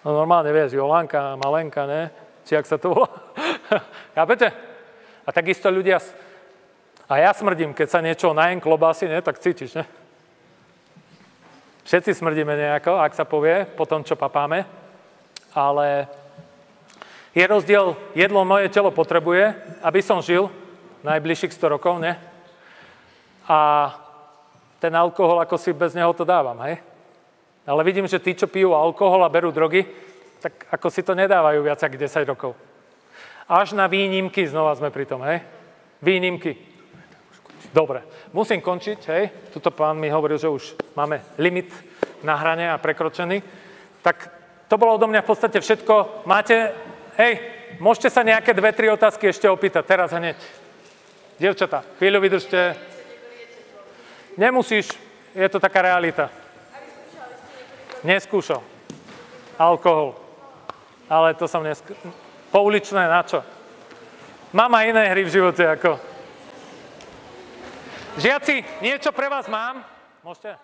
No normálne vieš, Jolánka, Malenka, ne? Či ak sa to volá. Chápete? A takisto ľudia... A ja smrdím, keď sa niečo najem klobásy, ne? Tak cítiš, ne? Všetci smrdíme nejako, ak sa povie, po tom, čo papáme. Ale je rozdiel, jedlo moje telo potrebuje, aby som žil najbližších 100 rokov, ne? A ten alkohol, ako si bez neho to dávam, hej? Ale vidím, že tí, čo pijú alkohol a berú drogy, tak ako si to nedávajú viac ako 10 rokov. Až na výnimky, znova sme pri tom, hej? Výnimky. Dobre, musím končiť, hej? Tuto pán mi hovoril, že už máme limit na hrane a prekročený. Tak to bolo odo mňa v podstate všetko. Máte, môžete sa nejaké 2-3 otázky ešte opýtať, teraz hneď. Dievčatá, chvíľu vydržte. Nemusíš, je to taká realita. Neskúšal. Alkohol. Ale to som pouličné, na čo? Mám aj iné hry v živote, ako... Žiaci, niečo pre vás mám? Môžete?